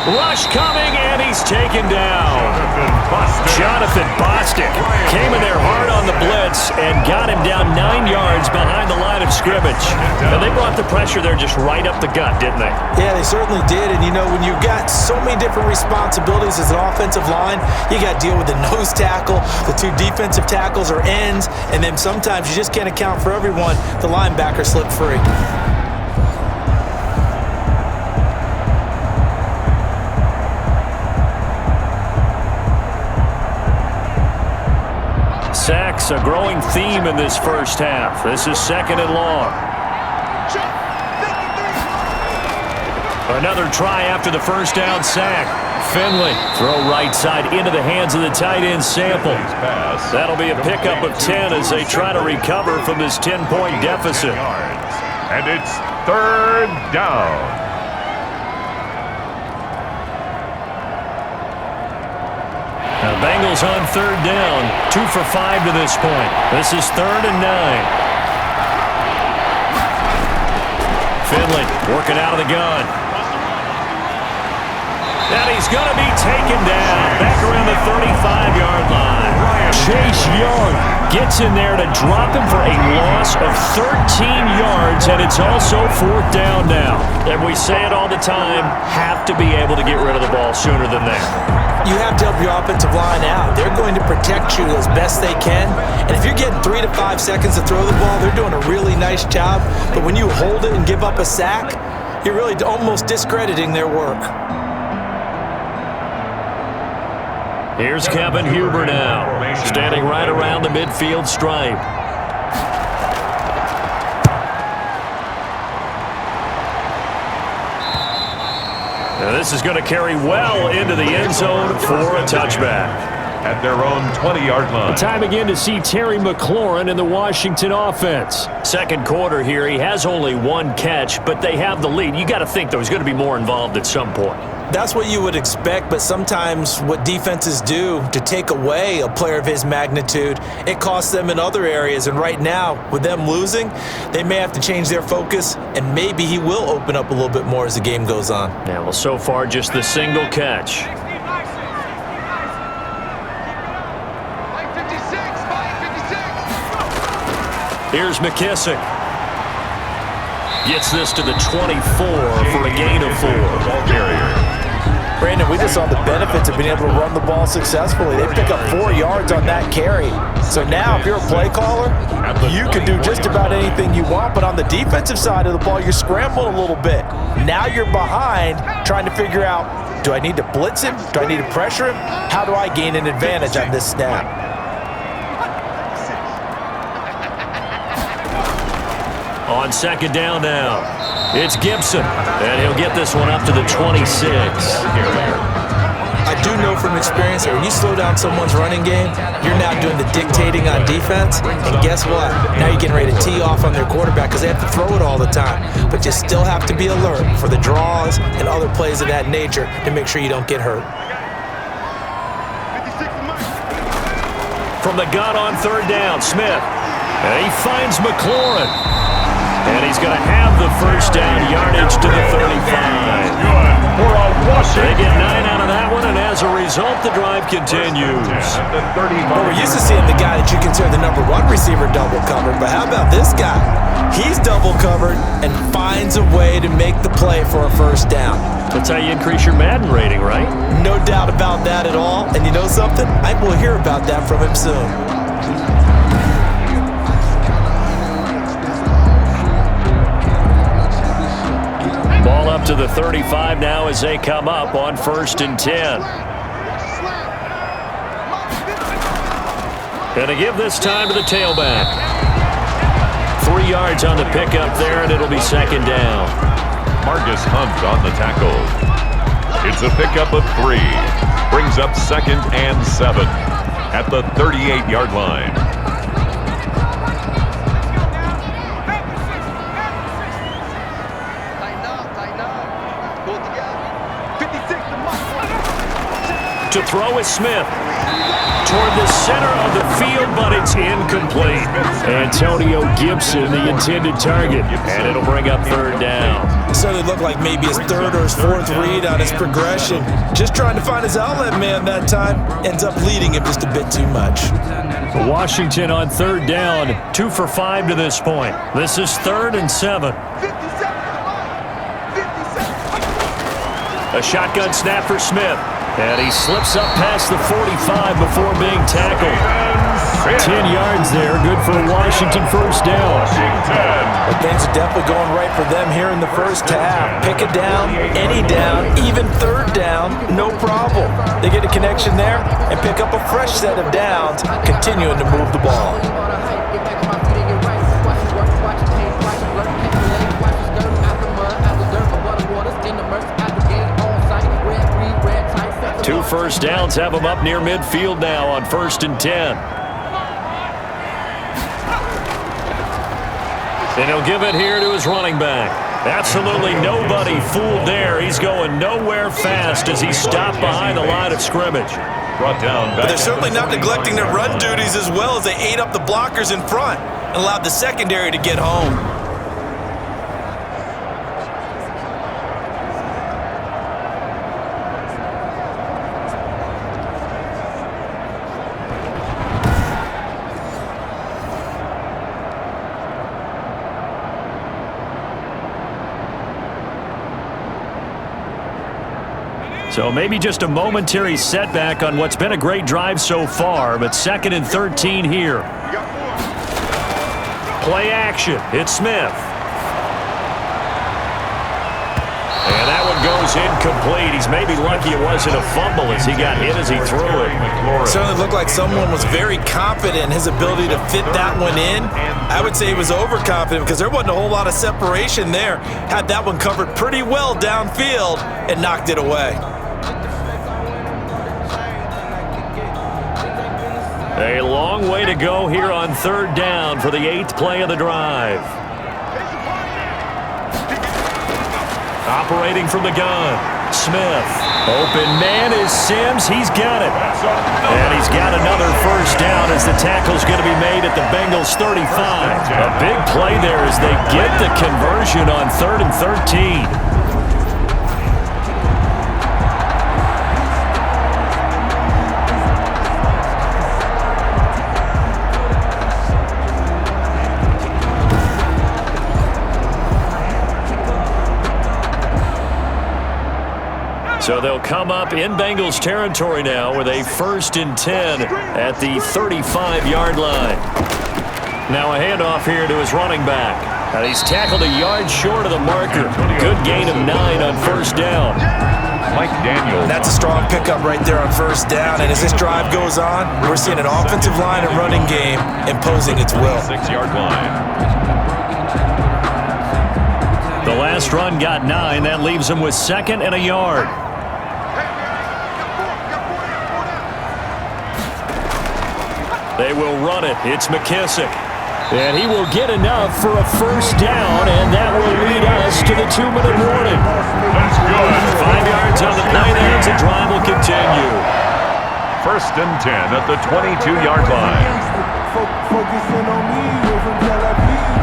Rush coming, and he's taken down. Jonathan Bostic came in there hard on the blitz and got him down 9 yards behind the line of scrimmage. And they brought the pressure there just right up the gut, didn't they? Yeah, they certainly did. And, you know, when you've got so many different responsibilities as an offensive line, you got to deal with the nose tackle, the 2 defensive tackles or ends, and then sometimes you just can't account for everyone. The linebacker slipped free. Sacks, a growing theme in this first half. This is 2nd and long. Another try after the first down sack. Finley, throw right side into the hands of the tight end Sample. That'll be a pickup of 10 as they try to recover from this 10-point deficit. And it's third down. The Bengals on third down. 2 for 5 to this point. This is 3rd and 9. Finley working out of the gun. And he's going to be taken down. Back around the 35-yard line. Chase Young gets in there to drop him for a loss of 13 yards, and it's also 4th down now. And we say it all the time, have to be able to get rid of the ball sooner than that. You have to help your offensive line out. They're going to protect you as best they can. And if you're getting 3 to 5 seconds to throw the ball, they're doing a really nice job. But when you hold it and give up a sack, you're really almost discrediting their work. Here's Kevin Huber now, standing right around the midfield stripe. Now this is going to carry well into the end zone for a touchback. At their own 20-yard line. Time again to see Terry McLaurin in the Washington offense. Second quarter here, he has only 1 catch, but they have the lead. You got to think there was going to be more involved at some point. That's what you would expect, but sometimes what defenses do to take away a player of his magnitude, it costs them in other areas. And right now, with them losing, they may have to change their focus, and maybe he will open up a little bit more as the game goes on. Yeah, well, so far, just the single catch. Here's McKissick. Gets this to the 24 for a gain of 4. Brandon, we just saw the benefits of being able to run the ball successfully. They pick up 4 yards on that carry. So now, if you're a play caller, you can do just about anything you want. But on the defensive side of the ball, you're scrambling a little bit. Now you're behind, trying to figure out, do I need to blitz him? Do I need to pressure him? How do I gain an advantage on this snap? On second down now, it's Gibson, and he'll get this one up to the 26. I do know from experience that when you slow down someone's running game, you're now doing the dictating on defense, and guess what? Now you're getting ready to tee off on their quarterback because they have to throw it all the time. But you still have to be alert for the draws and other plays of that nature to make sure you don't get hurt. From the gun on third down, Smith, and he finds McLaurin. And he's going to have the first down, yardage to the 35. They get 9 out of that one, and as a result, the drive continues. Well, we're used to seeing the guy that you consider the #1 receiver double covered, but how about this guy? He's double covered and finds a way to make the play for a first down. That's how you increase your Madden rating, right? No doubt about that at all. And you know something? I will hear about that from him soon. Ball up to the 35 now as they come up on 1st and 10. Going to give this time to the tailback. 3 yards on the pickup there, and it'll be second down. Marcus Hunt on the tackle. It's a pickup of 3. Brings up 2nd and 7 at the 38-yard line. To throw is Smith. Toward the center of the field, but it's incomplete. Antonio Gibson, the intended target, and it'll bring up 3rd down. It certainly looked like maybe his 3rd or his 4th read on his progression. Just trying to find his outlet man that time. Ends up leading him just a bit too much. Washington on 3rd down, 2 for 5 to this point. This is 3rd and 7. A shotgun snap for Smith. And he slips up past the 45 before being tackled. 10 yards there, good for a Washington first down. But things are definitely going right for them here in the first half. Pick a down, any down, even 3rd down, no problem. They get a connection there and pick up a fresh set of downs, continuing to move the ball. Two first downs have them up near midfield now on 1st and 10. And he'll give it here to his running back. Absolutely nobody fooled there. He's going nowhere fast as he's stopped behind the line of scrimmage. Brought down. But they're certainly not neglecting their run duties as well as they ate up the blockers in front and allowed the secondary to get home. So maybe just a momentary setback on what's been a great drive so far, but 2nd and 13 here. Play action. It's Smith. And that one goes incomplete. He's maybe lucky it wasn't a fumble as he got hit as he threw it. It certainly looked like someone was very confident in his ability to fit that one in. I would say he was overconfident because there wasn't a whole lot of separation there. Had that one covered pretty well downfield and knocked it away. A long way to go here on 3rd down for the 8th play of the drive. Operating from the gun, Smith. Open man is Sims. He's got it. And he's got another 1st down as the tackle's going to be made at the Bengals 35. A big play there as they get the conversion on 3rd and 13. So they'll come up in Bengals territory now with a 1st and 10 at the 35-yard line. Now a handoff here to his running back. And he's tackled a yard short of the marker. Good gain of 9 on 1st down. Mike Daniels. That's a strong pickup right there on 1st down. And as this drive goes on, we're seeing an offensive line and running game imposing its will. 6-yard line. The last run got 9. That leaves him with 2nd and a yard. They will run it. It's McKissick. And he will get enough for a 1st down, and that will lead us to the 2-minute warning. That's good. 5 yards on the play there as the drive will continue. 1st and 10 at the 22-yard line. Focusing on me, we're from Tel Aviv.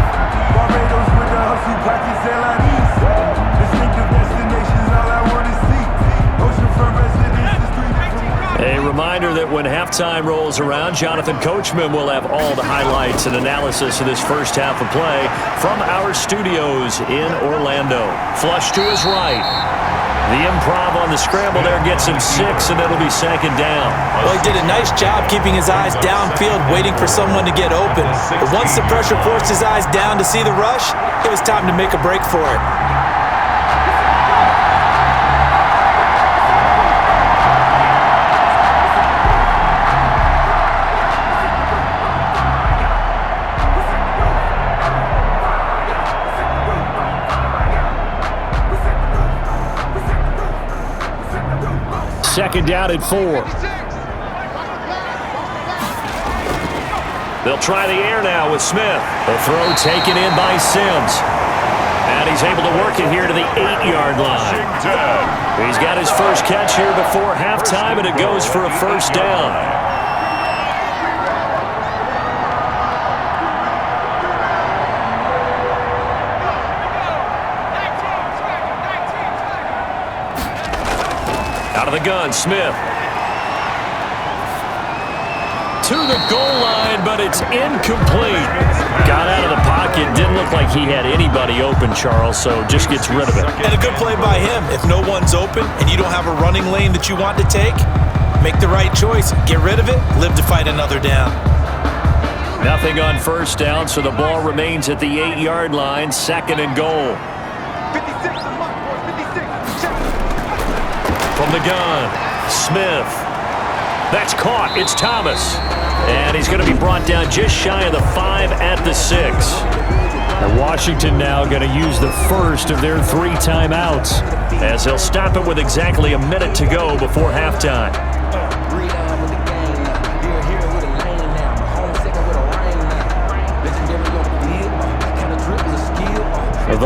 Barbados with the hustle, practice LIDs. Distinctive destinations, all I want to see. Oceanfront residences, 3 different. A reminder that when halftime rolls around, Jonathan Coachman will have all the highlights and analysis of this 1st half of play from our studios in Orlando. Flush to his right. The improv on the scramble there gets him 6, and it'll be 2nd down. Well, he did a nice job keeping his eyes downfield, waiting for someone to get open. But once the pressure forced his eyes down to see the rush, it was time to make a break for it. Second down at 4. They'll try the air now with Smith. The throw taken in by Sims. And he's able to work it here to the 8-yard line. He's got his first catch here before halftime, and it goes for a 1st down. Out of the gun, Smith. To the goal line, but it's incomplete. Got out of the pocket. Didn't look like he had anybody open, Charles, so just gets rid of it. And a good play by him. If no one's open and you don't have a running lane that you want to take, make the right choice. Get rid of it. Live to fight another down. Nothing on 1st down, so the ball remains at the 8-yard line. 2nd and goal. From the gun, Smith. That's caught. It's Thomas. And he's going to be brought down just shy of the 5 at the 6. And Washington now going to use the first of their 3 timeouts as they'll stop it with exactly a minute to go before halftime.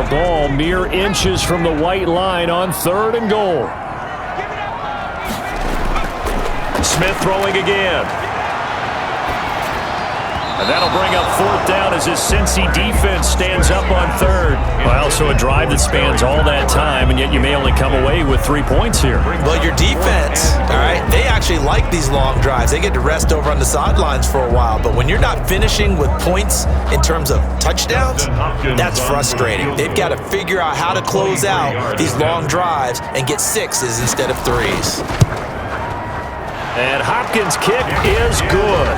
the ball mere inches from the white line on 3rd and goal. Smith throwing again. And that'll bring up 4th down as his Cincy defense stands up on 3rd. Well, so a drive that spans all that time, and yet you may only come away with 3 points here. Well, your defense, all right, they actually like these long drives. They get to rest over on the sidelines for a while. But when you're not finishing with points in terms of touchdowns, that's frustrating. They've got to figure out how to close out these long drives and get 6s instead of 3s. And Hopkins' kick is good.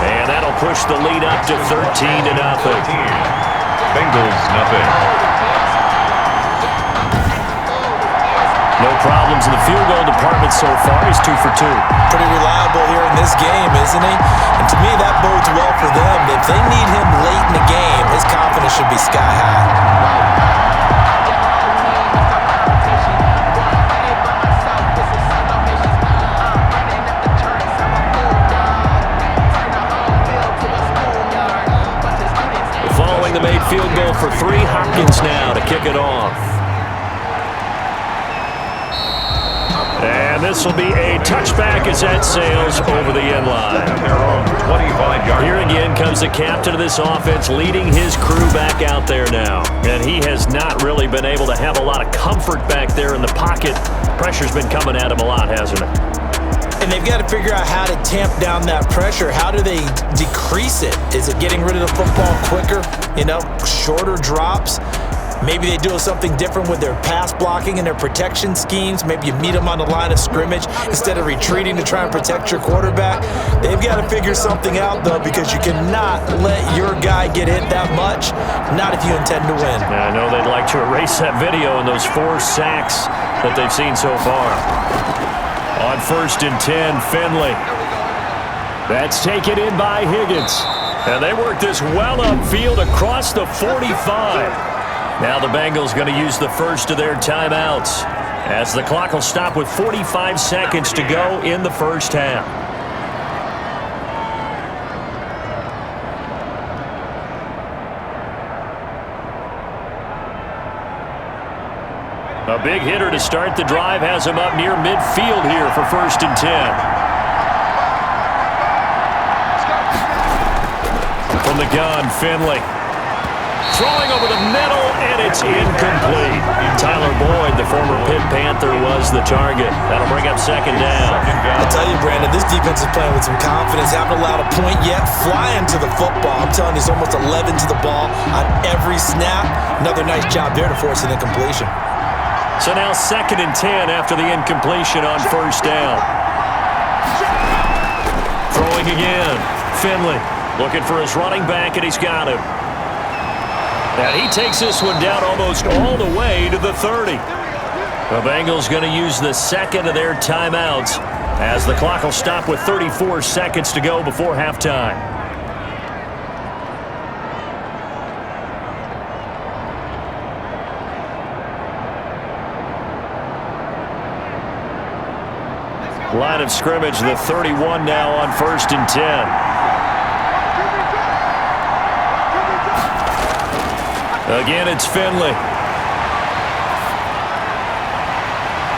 And that'll push the lead up to 13-0. Bengals nothing. No problems in the field goal department so far. He's 2 for 2. Pretty reliable here in this game, isn't he? And to me, that bodes well for them. If they need him late in the game, his confidence should be sky high. The made field goal for 3. Hopkins now to kick it off. And this will be a touchback as that sails over the end line. Here again comes the captain of this offense leading his crew back out there now. And he has not really been able to have a lot of comfort back there in the pocket. Pressure's been coming at him a lot, hasn't it? And they've got to figure out how to tamp down that pressure. How do they decrease it? Is it getting rid of the football quicker? Shorter drops? Maybe they do something different with their pass blocking and their protection schemes. Maybe you meet them on the line of scrimmage instead of retreating to try and protect your quarterback. They've got to figure something out, though, because you cannot let your guy get hit that much, not if you intend to win. I know they'd like to erase that video and those 4 sacks that they've seen so far. On 1st and 10, Finley. That's taken in by Higgins. And they work this well upfield across the 45. Now the Bengals going to use the first of their timeouts as the clock will stop with 45 seconds to go in the first half. A big hitter to start the drive has him up near midfield here for 1st and 10. From the gun, Finley. Throwing over the middle, and it's incomplete. Tyler Boyd, the former Pitt Panther, was the target. That'll bring up 2nd down. I tell you, Brandon, this defense is playing with some confidence. Haven't allowed a point yet. Flying to the football. I'm telling you, it's almost 11 to the ball on every snap. Another nice job there to force an incompletion. So now 2nd and 10 after the incompletion on 1st down. Throwing again. Finley looking for his running back, and he's got him. And he takes this one down almost all the way to the 30. The Bengals going to use the 2nd of their timeouts as the clock will stop with 34 seconds to go before halftime. Line of scrimmage, the 31 now on 1st and 10. Again, it's Finley.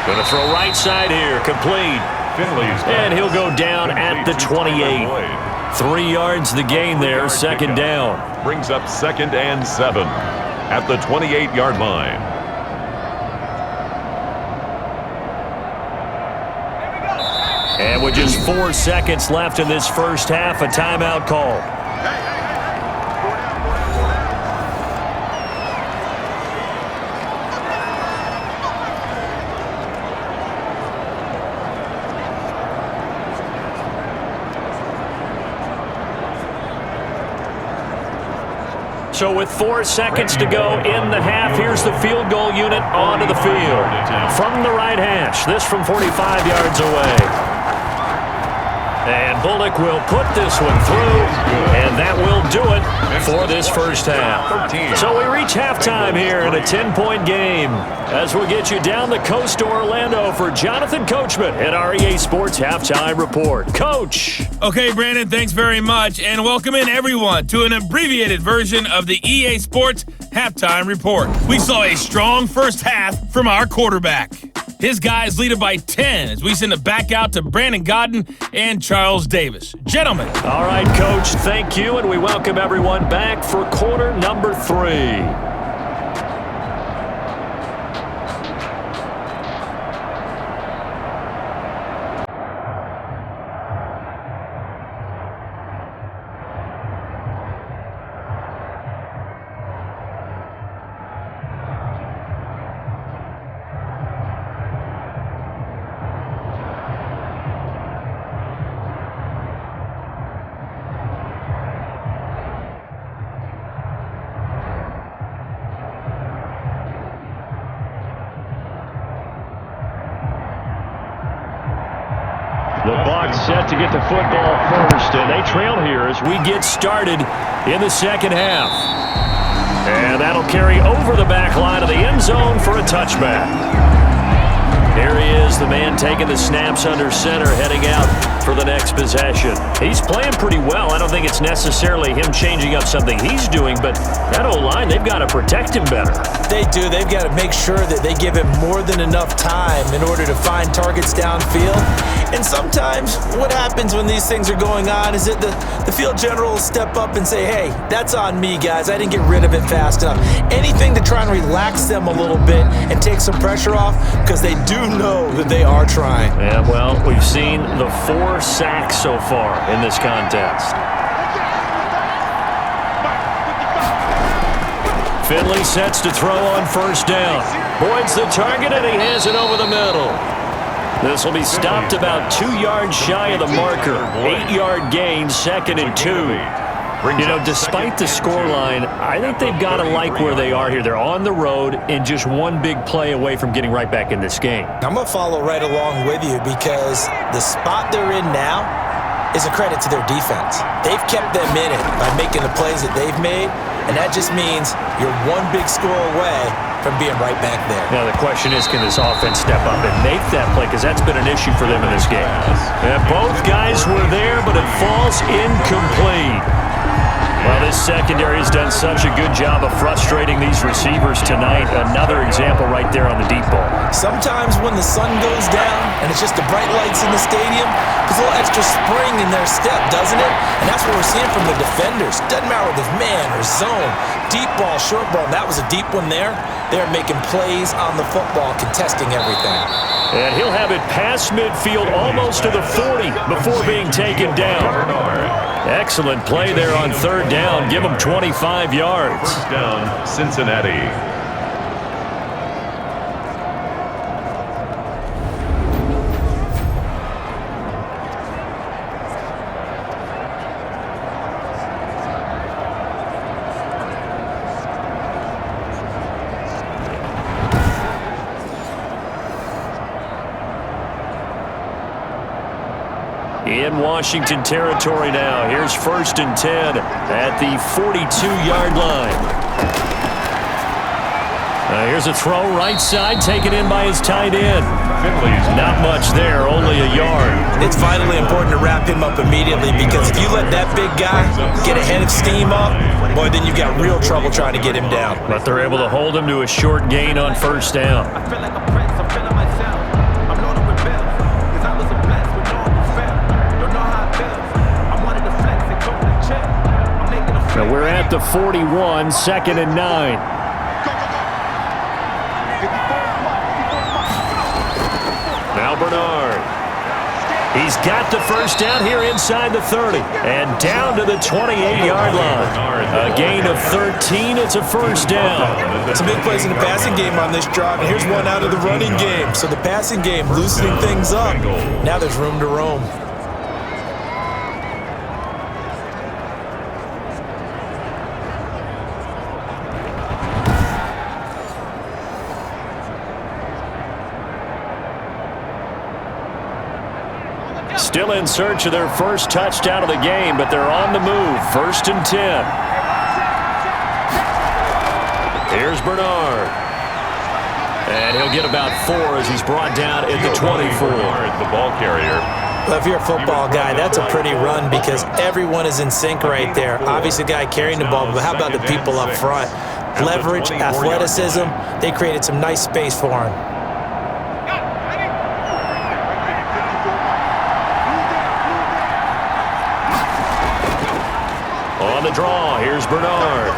Going to throw right side here, complete. And he'll go down at the 28. 3 yards the gain there, 2nd down. Brings up 2nd and 7 at the 28-yard line. And with just 4 seconds left in this first half, a timeout call. So with 4 seconds to go in the half, here's the field goal unit onto the field. From the right hash, this from 45 yards away. And Bullock will put this one through, and that will do it for this first half. So we reach halftime here in a 10-point game as we get you down the coast to Orlando for Jonathan Coachman at our EA Sports Halftime Report. Coach! Okay, Brandon, thanks very much, and welcome in everyone to an abbreviated version of the EA Sports halftime report. We saw a strong first half from our quarterback. His guys lead it by 10 as we send it back out to Brandon Godden and Charles Davis. Gentlemen. All right, Coach, thank you, and we welcome everyone back for quarter number 3. The Bucs set to get the football first, and they trail here as we get started in the second half. And that'll carry over the back line of the end zone for a touchback. Here he is, the man taking the snaps under center, heading out for the next possession. He's playing pretty well. I don't think it's necessarily him changing up something he's doing, but that O-line, they've got to protect him better. They do. They've got to make sure that they give him more than enough time in order to find targets downfield. And sometimes what happens when these things are going on is that the field general will step up and say, hey, that's on me, guys. I didn't get rid of it fast enough. Anything to try and relax them a little bit and take some pressure off, because they do know that they are trying. Yeah, well, we've seen the 4 sacks so far in this contest. Finley sets to throw on first down. Boyd's the target, and he has it over the middle. This will be stopped about 2 yards shy of the marker. 8-yard gain, 2nd and 2. You know, despite the scoreline, I think they've got to like where they are here. They're on the road and just one big play away from getting right back in this game. I'm going to follow right along with you, because the spot they're in now is a credit to their defense. They've kept them in it by making the plays that they've made, and that just means you're one big score away from being right back there. Now, the question is, can this offense step up and make that play? Because that's been an issue for them in this game. And both guys were there, but it falls incomplete. Well, this secondary has done such a good job of frustrating these receivers tonight. Another example right there on the deep ball. Sometimes when the sun goes down and it's just the bright lights in the stadium, there's a little extra spring in their step, doesn't it? And that's what we're seeing from the defenders. Doesn't matter whether it's man or zone, deep ball, short ball. That was a deep one there. They're making plays on the football, contesting everything. And he'll have it past midfield almost to the 40 before being taken down. Excellent play there on third down. Give them 25 yards. First down, Cincinnati. In Washington territory now. Here's 1st and 10 at the 42-yard line. Here's a throw right side, taken in by his tight end. Not much there, only a yard. It's vitally important to wrap him up immediately, because if you let that big guy get ahead of steam up, boy, then you've got real trouble trying to get him down. But they're able to hold him to a short gain on first down. I feel like a prince, I'm feeling myself. I'm loaded with bills, cause I was a blessed with no one who fell. Don't know how it feels. I wanted to flex and go to the chip. I'm making a Now we're at the 41, 2nd and 9. Now Bernard. He's got the first down here inside the 30 and down to the 28-yard line. A gain of 13. It's a first down. Some big plays in the passing game on this drive, and here's one out of the running game. So the passing game loosening things up. Now there's room to roam. Still in search of their first touchdown of the game, but they're on the move. 1st and 10. Here's Bernard. And he'll get about 4 as he's brought down at the 24. The ball carrier. Well, if you're a football guy, that's a pretty run, because everyone is in sync right there. Obviously, the guy carrying the ball, but how about the people up front? leverage, athleticism. They created some nice space for him. On the draw, here's Bernard.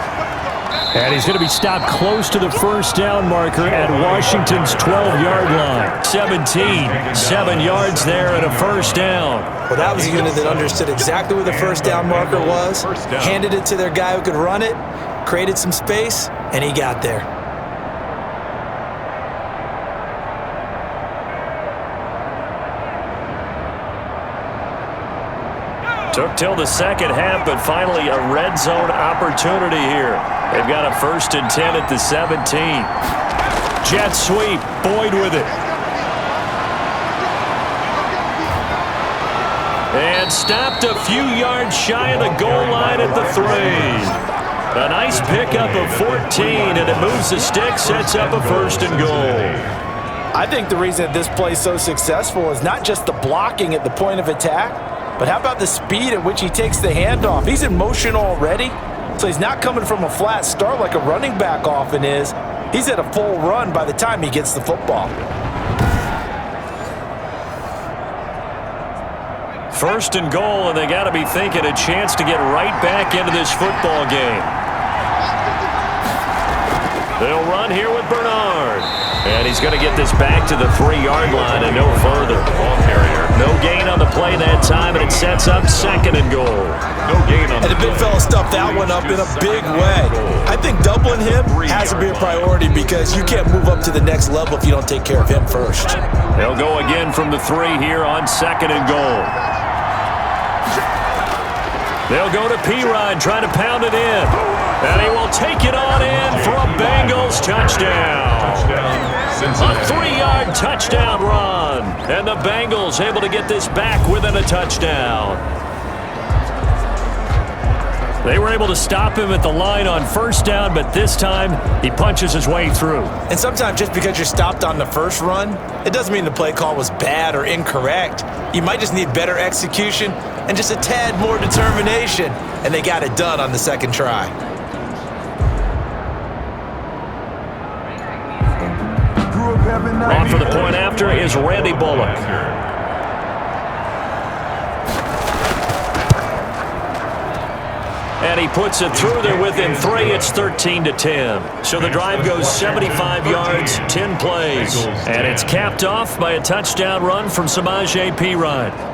And he's going to be stopped close to the first down marker at Washington's 12-yard line. 17, 7 yards there and a first down. Well, that was a unit that understood exactly where the first down marker was, handed it to their guy who could run it, created some space, and he got there. Took till the second half, but finally a red zone opportunity here. They've got a 1st and 10 at the 17. Jet sweep, Boyd with it. And stopped a few yards shy of the goal line at the 3. A nice pickup of 14, and it moves the stick, sets up a 1st and goal. I think the reason that this play is so successful is not just the blocking at the point of attack, but how about the speed at which he takes the handoff? He's in motion already, so he's not coming from a flat start like a running back often is. He's at a full run by the time he gets the football. 1st and goal, and they got to be thinking a chance to get right back into this football game. They'll run here with Bernard. And he's going to get this back to the 3-yard line and no further. Ball carrier. No gain on the play that time, and it sets up 2nd and goal. No gain on And the big fella stuffed that one up in a big way. I think doubling him has to be a priority because you can't move up to the next level if you don't take care of him first. They'll go again from the 3 here on 2nd and goal. They'll go to Piron, trying to pound it in. And he will take it on in for a Bengals touchdown. A 3-yard touchdown run. And the Bengals able to get this back within a touchdown. They were able to stop him at the line on 1st down, but this time he punches his way through. And sometimes just because you're stopped on the first run, it doesn't mean the play call was bad or incorrect. You might just need better execution and just a tad more determination. And they got it done on the 2nd try. On for the point after is Randy Bullock. And he puts it through there within 3. It's 13-10. So the drive goes 75 yards, 10 plays. And it's capped off by a touchdown run from Samaje Perine.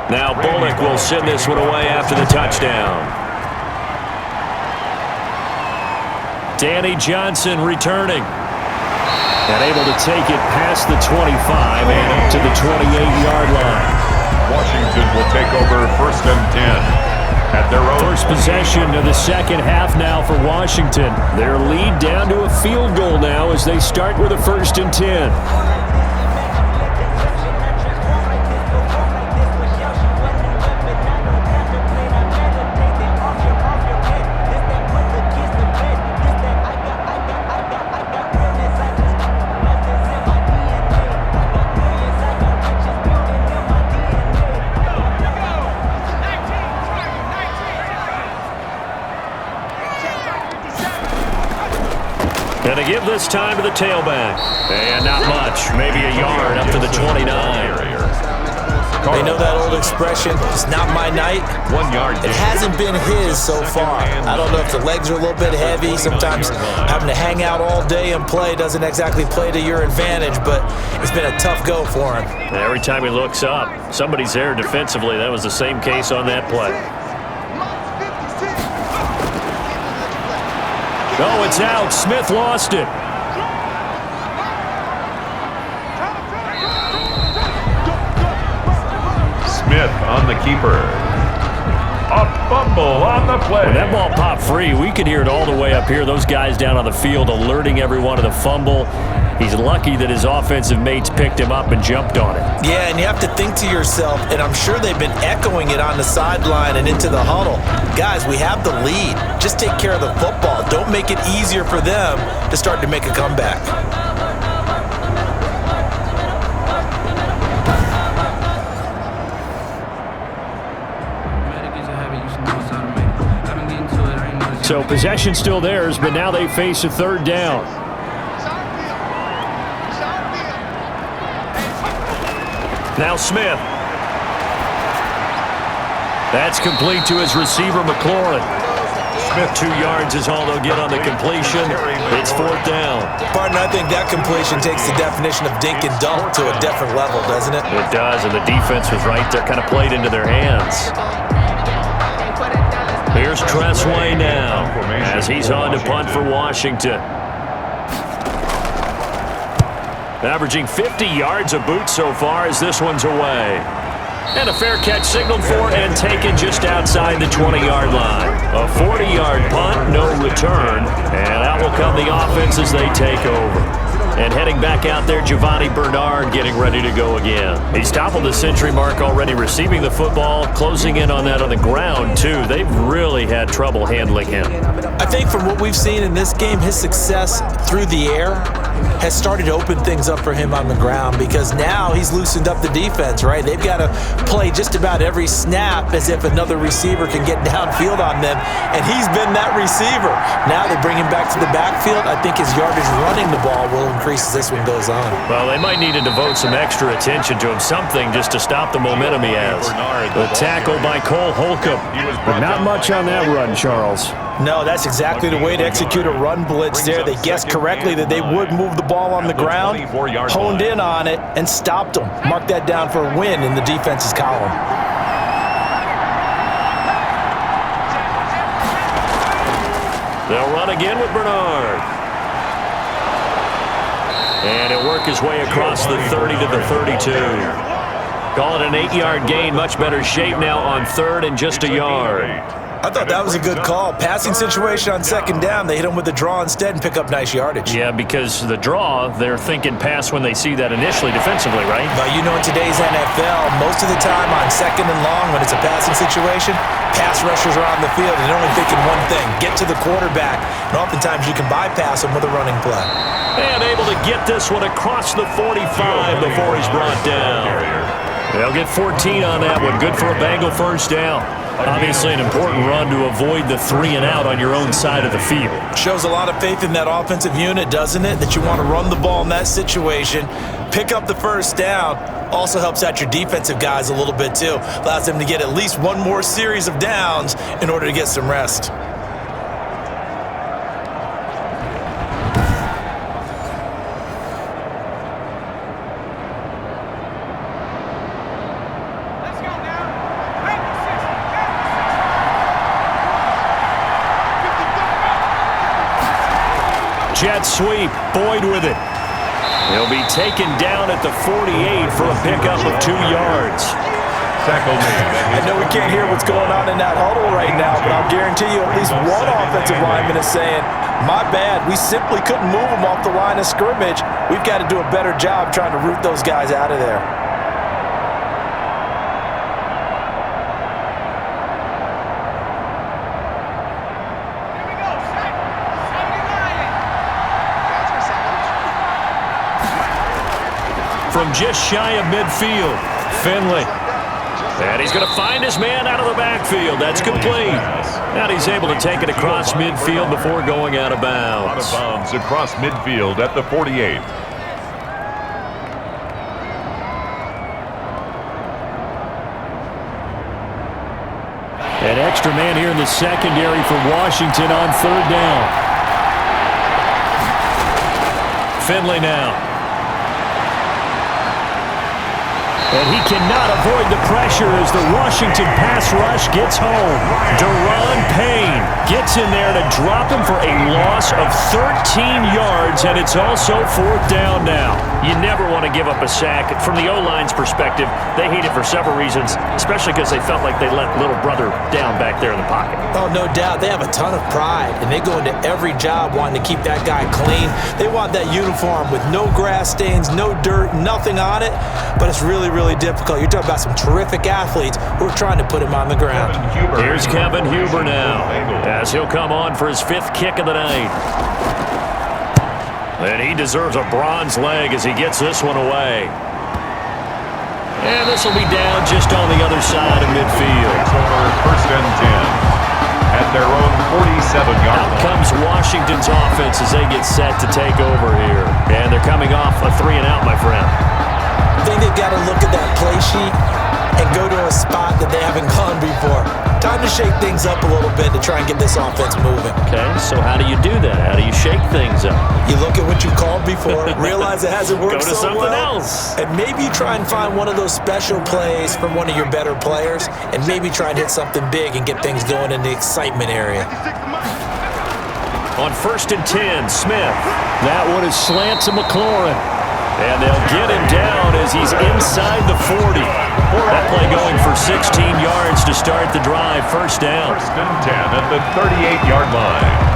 Now Bullock will send this one away after the touchdown. Danny Johnson returning. And able to take it past the 25 and up to the 28-yard line. Washington will take over 1st and 10 at their own. First possession of the 2nd half now for Washington. Their lead down to a field goal now as they start with a 1st and 10. And they give this time to the tailback. And not much, maybe a yard up to the 29. They know that old expression, it's not my night. 1 yard. It hasn't been his so far. I don't know if the legs are a little bit heavy. Sometimes having to hang out all day and play doesn't exactly play to your advantage, but it's been a tough go for him. Every time he looks up, somebody's there defensively. That was the same case on that play. Oh, it's out. Smith lost it. Smith on the keeper. A fumble on the play. When that ball popped free, we could hear it all the way up here. Those guys down on the field alerting everyone of the fumble. He's lucky that his offensive mates picked him up and jumped on it. Yeah, and you have to think to yourself, and I'm sure they've been echoing it on the sideline and into the huddle. Guys, we have the lead. Just take care of the football. Don't make it easier for them to start to make a comeback. So possession still theirs, but now they face a third down. Now Smith. That's complete to his receiver, McLaurin. Smith, 2 yards is all they'll get on the completion. It's fourth down. Pardon, I think that completion takes the definition of dink and dunk to a different level, doesn't it? It does, and the defense was right there, kind of played into their hands. Here's Tressway now as he's on to punt for Washington. Averaging 50 yards a boot so far as this one's away. And a fair catch signaled for and taken just outside the 20-yard line. A 40-yard punt, no return. And out will come the offense as they take over. And heading back out there, Giovanni Bernard getting ready to go again. He's toppled the century mark already, receiving the football, closing in on that on the ground, too. They've really had trouble handling him. I think from what we've seen in this game, his success through the air has started to open things up for him on the ground because now he's loosened up the defense, right? They've got to play just about every snap as if another receiver can get downfield on them, and he's been that receiver. Now they bring him back to the backfield. I think his yardage running the ball will increase as this one goes on. Well, they might need to devote some extra attention to him, something just to stop the momentum he has. The tackle by Cole Holcomb. But not much on that run, Charles. No, that's exactly the way to execute a run blitz there. They guessed correctly that they would move the ball on the ground, honed in on it, and stopped them. Mark that down for a win in the defense's column. They'll run again with Bernard. And he'll work his way across the 30 to the 32. Call it an 8-yard gain. Much better shape now on third and just a yard. I thought that was a good call. Passing situation on second down, they hit him with a draw instead and pick up nice yardage. Yeah, because the draw, they're thinking pass when they see that initially defensively, right? But you know, in today's NFL, most of the time on second and long when it's a passing situation, pass rushers are on the field and they're only thinking one thing, get to the quarterback. And oftentimes you can bypass him with a running play. And able to get this one across the 45 before he's brought down. They'll get 14 on that one. Good for a Bengal first down. Obviously an important run to avoid the 3 and out on your own side of the field. Shows a lot of faith in that offensive unit, doesn't it? That you want to run the ball in that situation, pick up the first down. Also helps out your defensive guys a little bit too. Allows them to get at least one more series of downs in order to get some rest. Jet sweep, Boyd with it. He'll be taken down at the 48 for a pickup of 2 yards. I know we can't hear what's going on in that huddle right now, but I'll guarantee you at least one offensive lineman is saying, my bad, we simply couldn't move them off the line of scrimmage. We've got to do a better job trying to root those guys out of there. From just shy of midfield, Finley. And he's going to find his man out of the backfield. That's complete. And he's able to take it across midfield before going out of bounds. Out of bounds across midfield at the 48. An extra man here in the secondary for Washington on third down. Finley now. And he cannot avoid the pressure as the Washington pass rush gets home. Deron Payne gets in there to drop him for a loss of 13 yards, and it's also 4th down now. You never want to give up a sack. From the O-line's perspective, they hate it for several reasons, especially because they felt like they let little brother down back there in the pocket. Oh, no doubt. They have a ton of pride, and they go into every job wanting to keep that guy clean. They want that uniform with no grass stains, no dirt, nothing on it, but it's really, really difficult. You're talking about some terrific athletes who are trying to put him on the ground. Here's Kevin Huber now, as he'll come on for his 5th kick of the night. And he deserves a bronze leg as he gets this one away. And this will be down just on the other side of midfield. First and 10 at their own 47-yard line. Out comes Washington's offense as they get set to take over here. And they're coming off a 3-and-out, my friend. I think they've got to look at that play sheet and go to a spot that they haven't gone before. Time to shake things up a little bit to try and get this offense moving. Okay, so how do you do that? How do you shake things up? You look at what you called before, realize it hasn't worked Go to so something well, else. and maybe try and find one of those special plays from one of your better players, and maybe try and hit something big and get things going in the excitement area. On 1st and 10, Smith. That one is slant to McLaurin. And they'll get him down as he's inside the 40. That play going for 16 yards to start the drive. 1st down. 1st and 10 at the 38-yard line.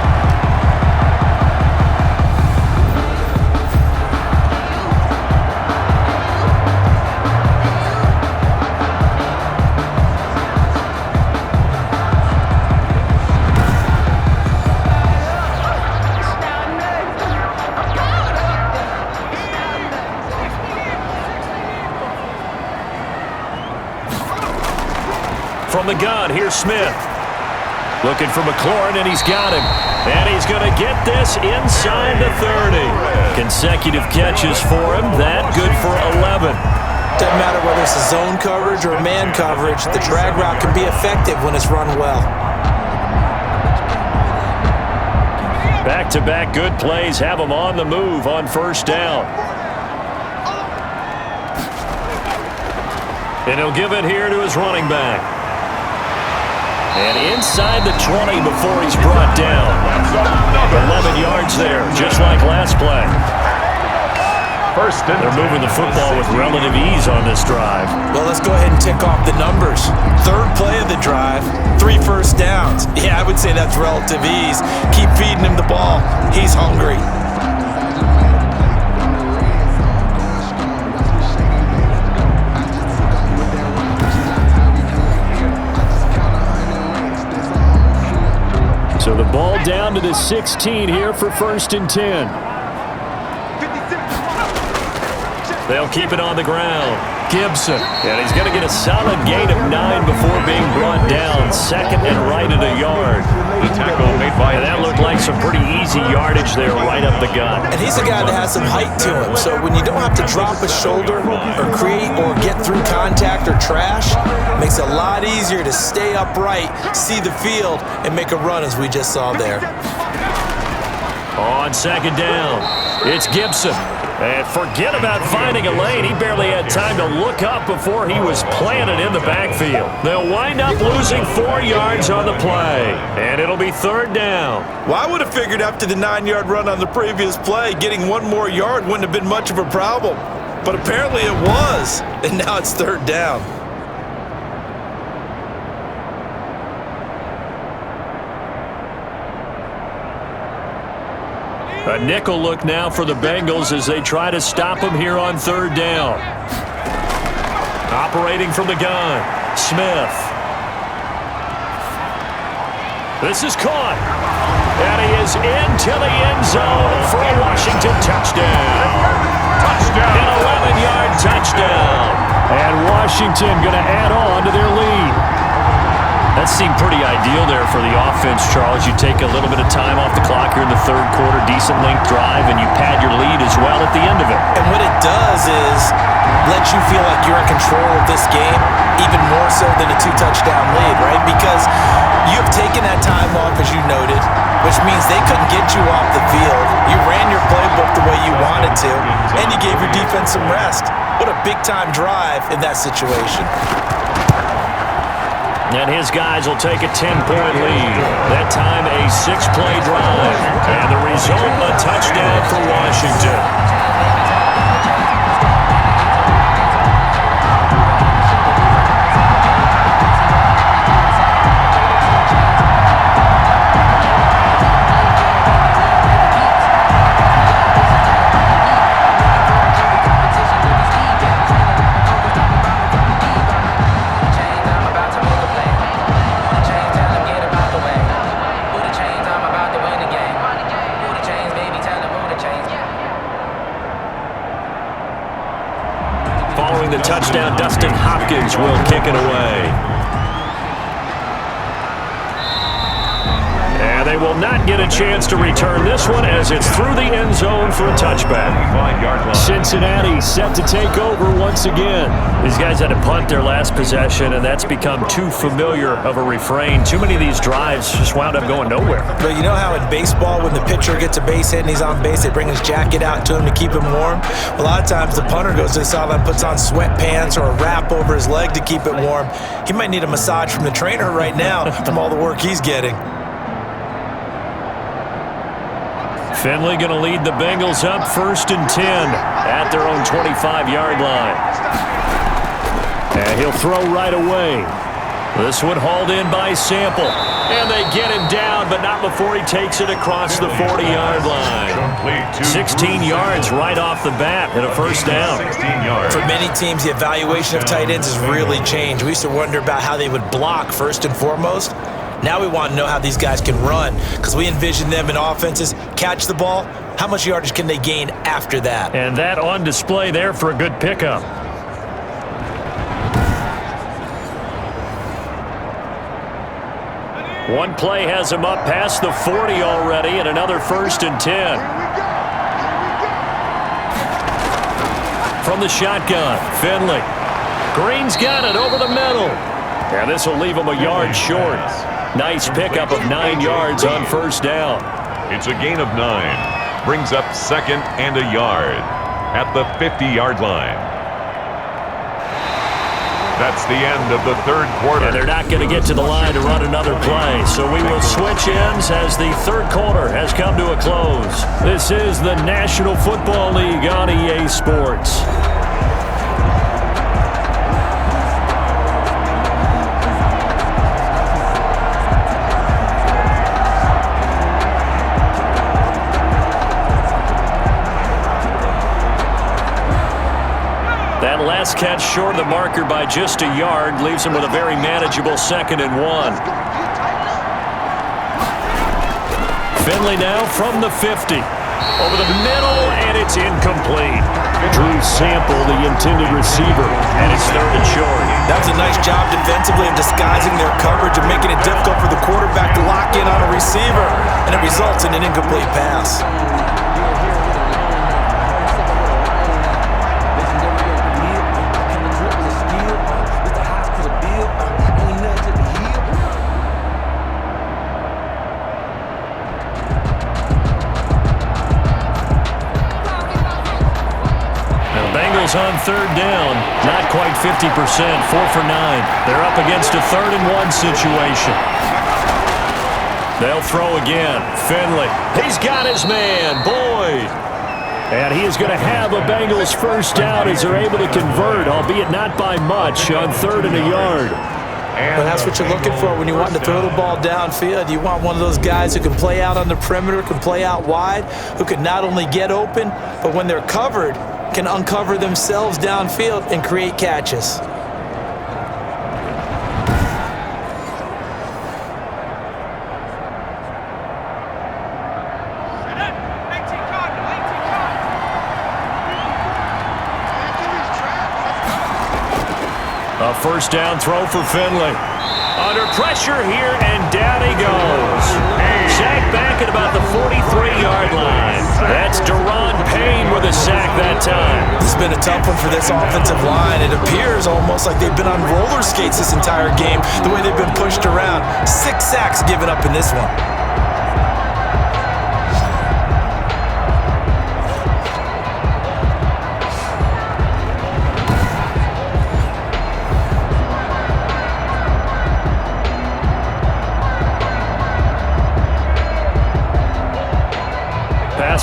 From the gun, here's Smith. Looking for McLaurin, and he's got him. And he's going to get this inside the 30. Consecutive catches for him. That good for 11. Doesn't matter whether it's a zone coverage or man coverage, the drag route can be effective when it's run well. Back-to-back good plays have him on the move on 1st down. And he'll give it here to his running back. And inside the 20 before he's brought down. 11 yards there, just like last play. They're moving the football with relative ease on this drive. Well, let's go ahead and tick off the numbers. 3rd play of the drive, 3 first downs. Yeah, I would say that's relative ease. Keep feeding him the ball. He's hungry. So the ball down to the 16 here for 1st and 10. They'll keep it on the ground. Gibson. And he's going to get a solid gain of 9 before being brought down. 2nd and right at a yard. The tackle made by And that looked like some pretty easy yardage there right up the gut. And he's a guy that has some height to him, so when you don't have to drop a shoulder or create or get through contact or trash, it makes it a lot easier to stay upright, see the field, and make a run as we just saw there. On 2nd down, it's Gibson. And forget about finding a lane. He barely had time to look up before he was planted in the backfield. They'll wind up losing 4 yards on the play. And it'll be 3rd down. Well, I would have figured after the 9-yard run on the previous play, getting 1 more yard wouldn't have been much of a problem. But apparently it was. And now it's 3rd down. A nickel look now for the Bengals as they try to stop him here on 3rd down. Operating from the gun, Smith. This is caught. And he is into the end zone for a Washington touchdown. An 11-yard touchdown. And Washington going to add on to their lead. That seemed pretty ideal there for the offense, Charles. You take a little bit of time off the clock here in the 3rd quarter, decent length drive, and you pad your lead as well at the end of it. And what it does is let you feel like you're in control of this game, even more so than a 2-touchdown lead, right? Because you have taken that time off, as you noted, which means they couldn't get you off the field. You ran your playbook the way you wanted to, and you gave your defense some rest. What a big-time drive in that situation. And his guys will take a 10-point lead. That time a 6-play drive. And the result, a touchdown for Washington. Following the touchdown, Dustin Hopkins will kick it away. And they will not get a chance to return this one as it's through the end zone for a touchback. Cincinnati set to take over once again. These guys had to punt their last possession, and that's become too familiar of a refrain. Too many of these drives just wound up going nowhere. But you know how in baseball, when the pitcher gets a base hit and he's on base, they bring his jacket out to him to keep him warm? A lot of times the punter goes to the sideline, puts on sweatpants or a wrap over his leg to keep it warm. He might need a massage from the trainer right now from all the work he's getting. Finley going to lead the Bengals up 1st and 10 at their own 25-yard line. And he'll throw right away. This one hauled in by Sample. And they get him down, but not before he takes it across the 40-yard line. 16 yards right off the bat and a first down. For many teams, the evaluation of tight ends has really changed. We used to wonder about how they would block first and foremost. Now we want to know how these guys can run because we envision them in offenses catch the ball. How much yardage can they gain after that? And that on display there for a good pickup. One play has him up past the 40 already and another 1st and 10. From the shotgun, Finley. Green's got it over the middle. And this will leave him a yard short. Nice pickup of 9 yards on first down. It's a gain of 9. Brings up 2nd and a yard at the 50-yard line. That's the end of the 3rd quarter. And they're not going to get to the line to run another play. So we will switch ends as the 3rd quarter has come to a close. This is the National Football League on EA Sports. That last catch short of the marker by just a yard leaves him with a very manageable 2nd and 1. Finley now from the 50. Over the middle, and it's incomplete. Drew Sample, the intended receiver, and it's 3rd and short. That was a nice job defensively of disguising their coverage and making it difficult for the quarterback to lock in on a receiver, and it results in an incomplete pass. On 3rd down, not quite 50%, 4 for 9. They're up against a 3rd and 1 situation. They'll throw again. Finley, he's got his man, Boyd. And he is going to have a Bengals first down as they're able to convert, albeit not by much, on 3rd and a yard. But that's what you're looking for when you want to throw the ball downfield. You want one of those guys who can play out on the perimeter, can play out wide, who can not only get open, but when they're covered, can uncover themselves downfield and create catches. A first down throw for Finley. Under pressure here, and down he goes. Sack back at about the 43-yard line. That's Deron Payne with a sack that time. This has been a tough one for this offensive line. It appears almost like they've been on roller skates this entire game, the way they've been pushed around. 6 sacks given up in this one.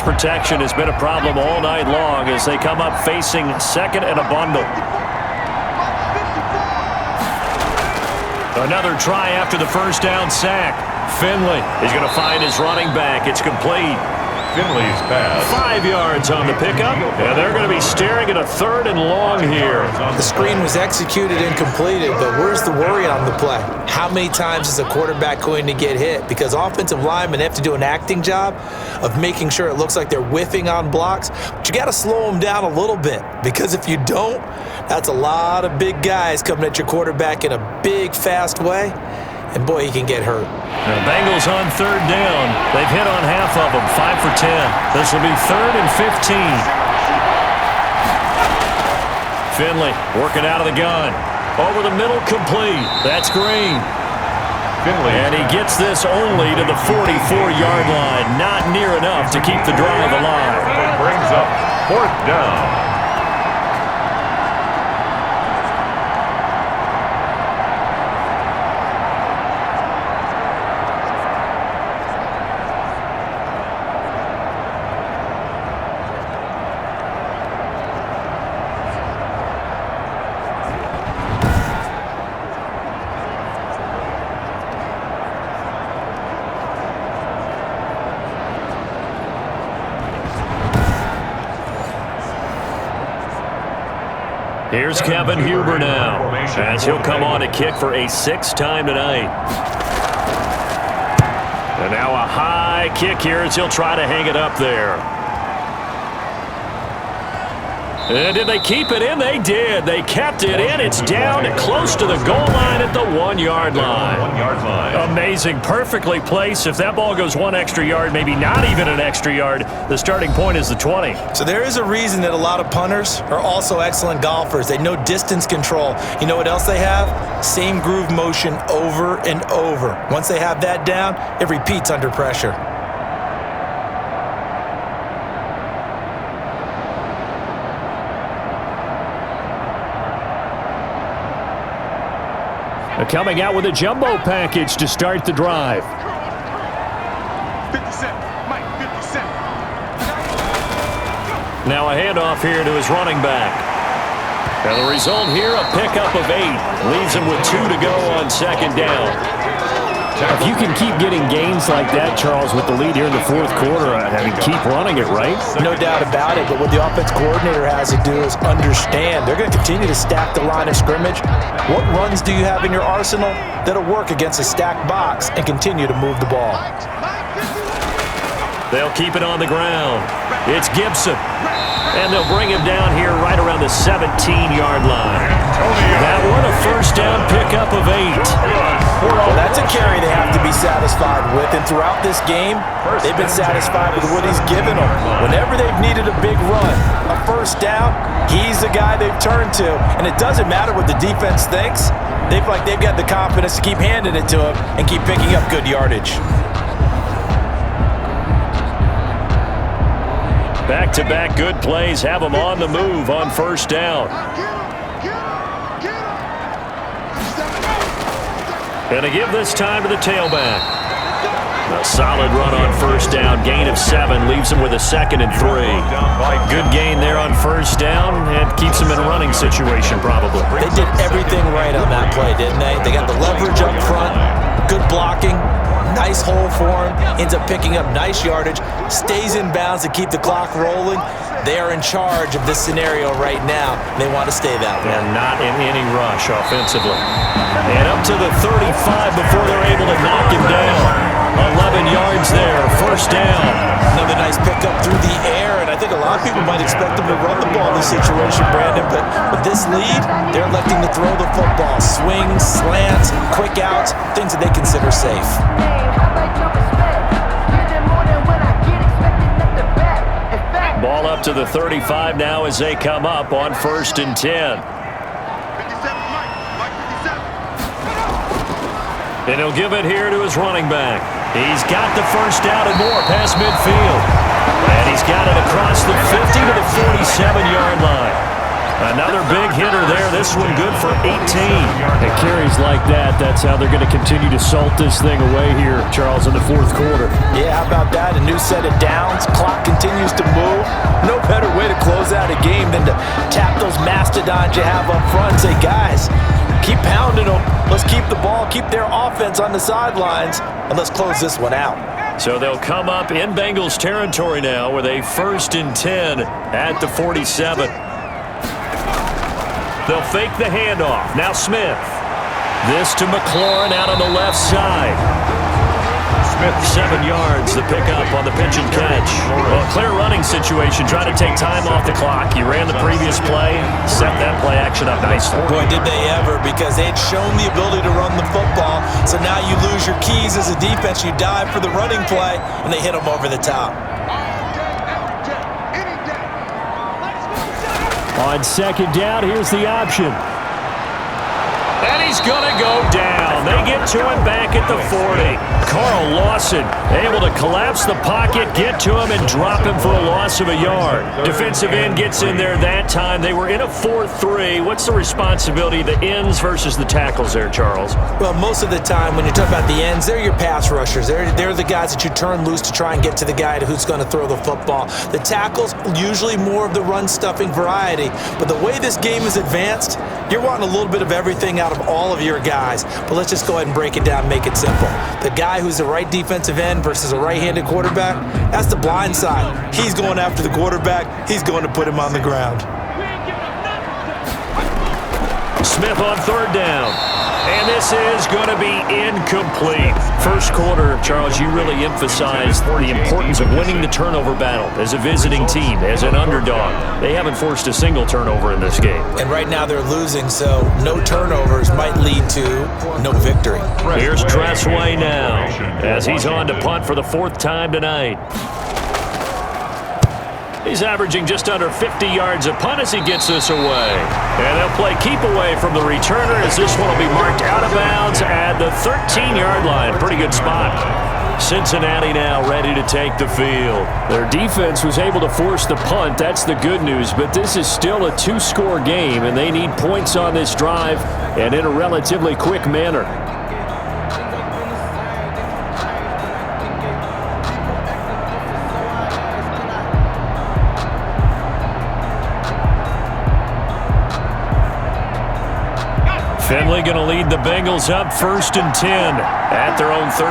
protection has been a problem all night long as they come up facing second and a bundle. Another try after the first down sack. Finley is going to find his running back. It's complete. Finley's pass. 5 yards on the pickup, and they're going to be staring at a 3rd and long here. The screen was executed and completed, but where's the worry on the play? How many times is a quarterback going to get hit? Because offensive linemen have to do an acting job of making sure it looks like they're whiffing on blocks, but you got to slow them down a little bit, because if you don't, that's a lot of big guys coming at your quarterback in a big, fast way, and boy, he can get hurt. The Bengals on 3rd down. They've hit on half of them, 5 for 10. This will be 3rd and 15. Finley working out of the gun. Over the middle, complete. That's Green. Finley. And he gets this only to the 44-yard line. Not near enough to keep the drive alive. It brings up 4th down. Here's Kevin Huber now, as he'll come on to kick for a 6th time tonight. And now a high kick here as he'll try to hang it up there. And did they keep it in? They did. They kept it in. It's down close to the goal line at the 1-yard line. 1-yard line. Amazing. Perfectly placed. If that ball goes 1 extra yard, maybe not even an extra yard, the starting point is the 20. So there is a reason that a lot of punters are also excellent golfers. They know distance control. You know what else they have? Same groove motion over and over. Once they have that down, it repeats under pressure. Coming out with a jumbo package to start the drive. 57, Mike, 57. Now a handoff here to his running back. And the result here, a pickup of 8. Leaves him with 2 to go on 2nd down. If you can keep getting gains like that, Charles, with the lead here in the 4th quarter, I mean, keep running it, right? No doubt about it, but what the offense coordinator has to do is understand. They're going to continue to stack the line of scrimmage. What runs do you have in your arsenal that'll work against a stacked box and continue to move the ball? They'll keep it on the ground. It's Gibson. And they'll bring him down here right around the 17-yard line. That one, a 1st down pickup of 8. Well, that's a carry they have to be satisfied with, and throughout this game, they've been satisfied with what he's given them. Whenever they've needed a big run, a 1st down, he's the guy they've turned to, and it doesn't matter what the defense thinks. They've got the confidence to keep handing it to him and keep picking up good yardage. Back-to-back good plays have them on the move on 1st down. And to give this time to the tailback. A solid run on 1st down. Gain of 7 leaves him with a 2nd and 3. Good gain there on 1st down and keeps him in a running situation probably. They did everything right on that play, didn't they? They got the leverage up front, good blocking, nice hole for him, ends up picking up nice yardage, stays in bounds to keep the clock rolling. They are in charge of this scenario right now. They want to stay that way. And not in any rush offensively. And up to the 35 before they're able to knock him down. 11 yards there, 1st down. Another nice pickup through the air, and I think a lot of people might expect them to run the ball in this situation, Brandon, but with this lead, they're electing to throw the football. Swings, slants, quick outs, things that they consider safe. Ball up to the 35 now as they come up on 1st and 10. And he'll give it here to his running back. He's got the 1st down and more past midfield. And he's got it across the 50 to the 47-yard line. Another big hitter there this one good for 18. It carries like that. That's how they're going to continue to salt this thing away here, Charles, in the fourth quarter. Yeah, how about that? A new set of downs. Clock continues to move. No better way to close out a game than to tap those mastodons you have up front and say, guys, keep pounding them. Let's keep the ball, keep their offense on the sidelines, and let's close this one out. So they'll come up in Bengals territory now with a 1st and 10 at the 47. They'll fake the handoff. Now Smith. This to McLaurin out on the left side. Smith 7 yards, the pickup on the pitch and catch. Well, clear running situation, trying to take time off the clock. You ran the previous play, set that play action up nicely. Boy, did they ever, because they had shown the ability to run the football. So now you lose your keys as a defense. You dive for the running play, and they hit them over the top. On 2nd down, here's the option. And he's going to go down. They get to him back at the 40. Carl Lawson able to collapse the pocket, get to him, and drop him for a loss of a yard. Defensive end gets in there that time. They were in a 4-3. What's the responsibility of the ends versus the tackles there, Charles? Well, most of the time when you talk about the ends, they're your pass rushers. They're the guys that you turn loose to try and get to the guy who's going to throw the football. The tackles, usually more of the run-stuffing variety. But the way this game is advanced, you're wanting a little bit of everything out of all of your guys. But let's just go ahead and break it down, make it simple. The guy who's the right defensive end versus a right-handed quarterback, that's the blind side. He's going after the quarterback. He's going to put him on the ground. Smith on 3rd down. And this is going to be incomplete. First quarter, Charles, you really emphasized the importance of winning the turnover battle as a visiting team, as an underdog. They haven't forced a single turnover in this game. And right now they're losing, so no turnovers might lead to no victory. Here's Tressway now as he's on to punt for the 4th time tonight. He's averaging just under 50 yards a punt as he gets this away. And they'll play keep away from the returner as this one will be marked out of bounds at the 13-yard line. Pretty good spot. Cincinnati now ready to take the field. Their defense was able to force the punt. That's the good news. But this is still a 2-score game, and they need points on this drive and in a relatively quick manner. Finley going to lead the Bengals up 1st and 10 at their own 13.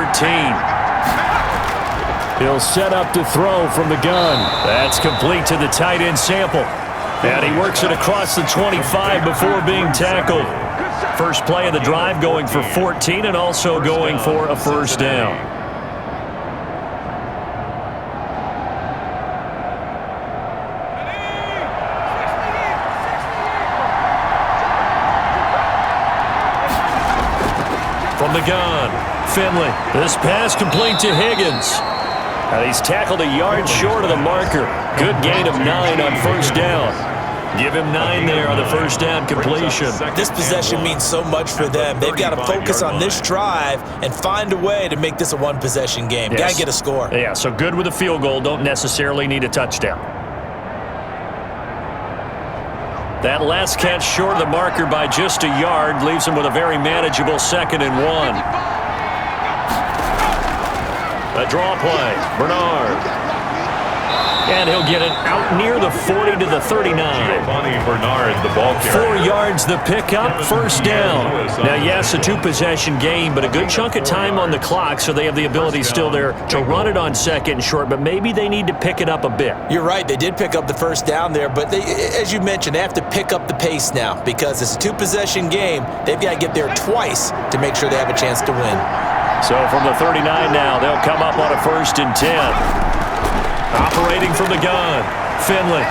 He'll set up to throw from the gun. That's complete to the tight end Sample. And he works it across the 25 before being tackled. First play of the drive going for 14 and also going for a 1st down. From the gun, Finley. This pass complete to Higgins. And he's tackled a yard short of the marker. Good gain of 9 on 1st down. Give him 9 there on the 1st down completion. This possession means so much for them. They've got to focus on this drive and find a way to make this a one-possession game. Yes. Got to get a score. Yeah, so good with a field goal. Don't necessarily need a touchdown. That last catch short of the marker by just a yard leaves him with a very manageable 2nd and 1. A draw play. Bernard. And he'll get it out near the 40 to the 39. Bernard, the ball carrier. 4 yards the pickup, 1st down. Now, yes, a 2-possession game, but a good chunk of time on the clock, so they have the ability still there to run it on 2nd and short, but maybe they need to pick it up a bit. You're right. They did pick up the 1st down there, but as you mentioned, they have to pick up the pace now because it's a 2-possession game. They've got to get there twice to make sure they have a chance to win. So from the 39 now, they'll come up on a 1st and 10. Operating from the gun, Finley.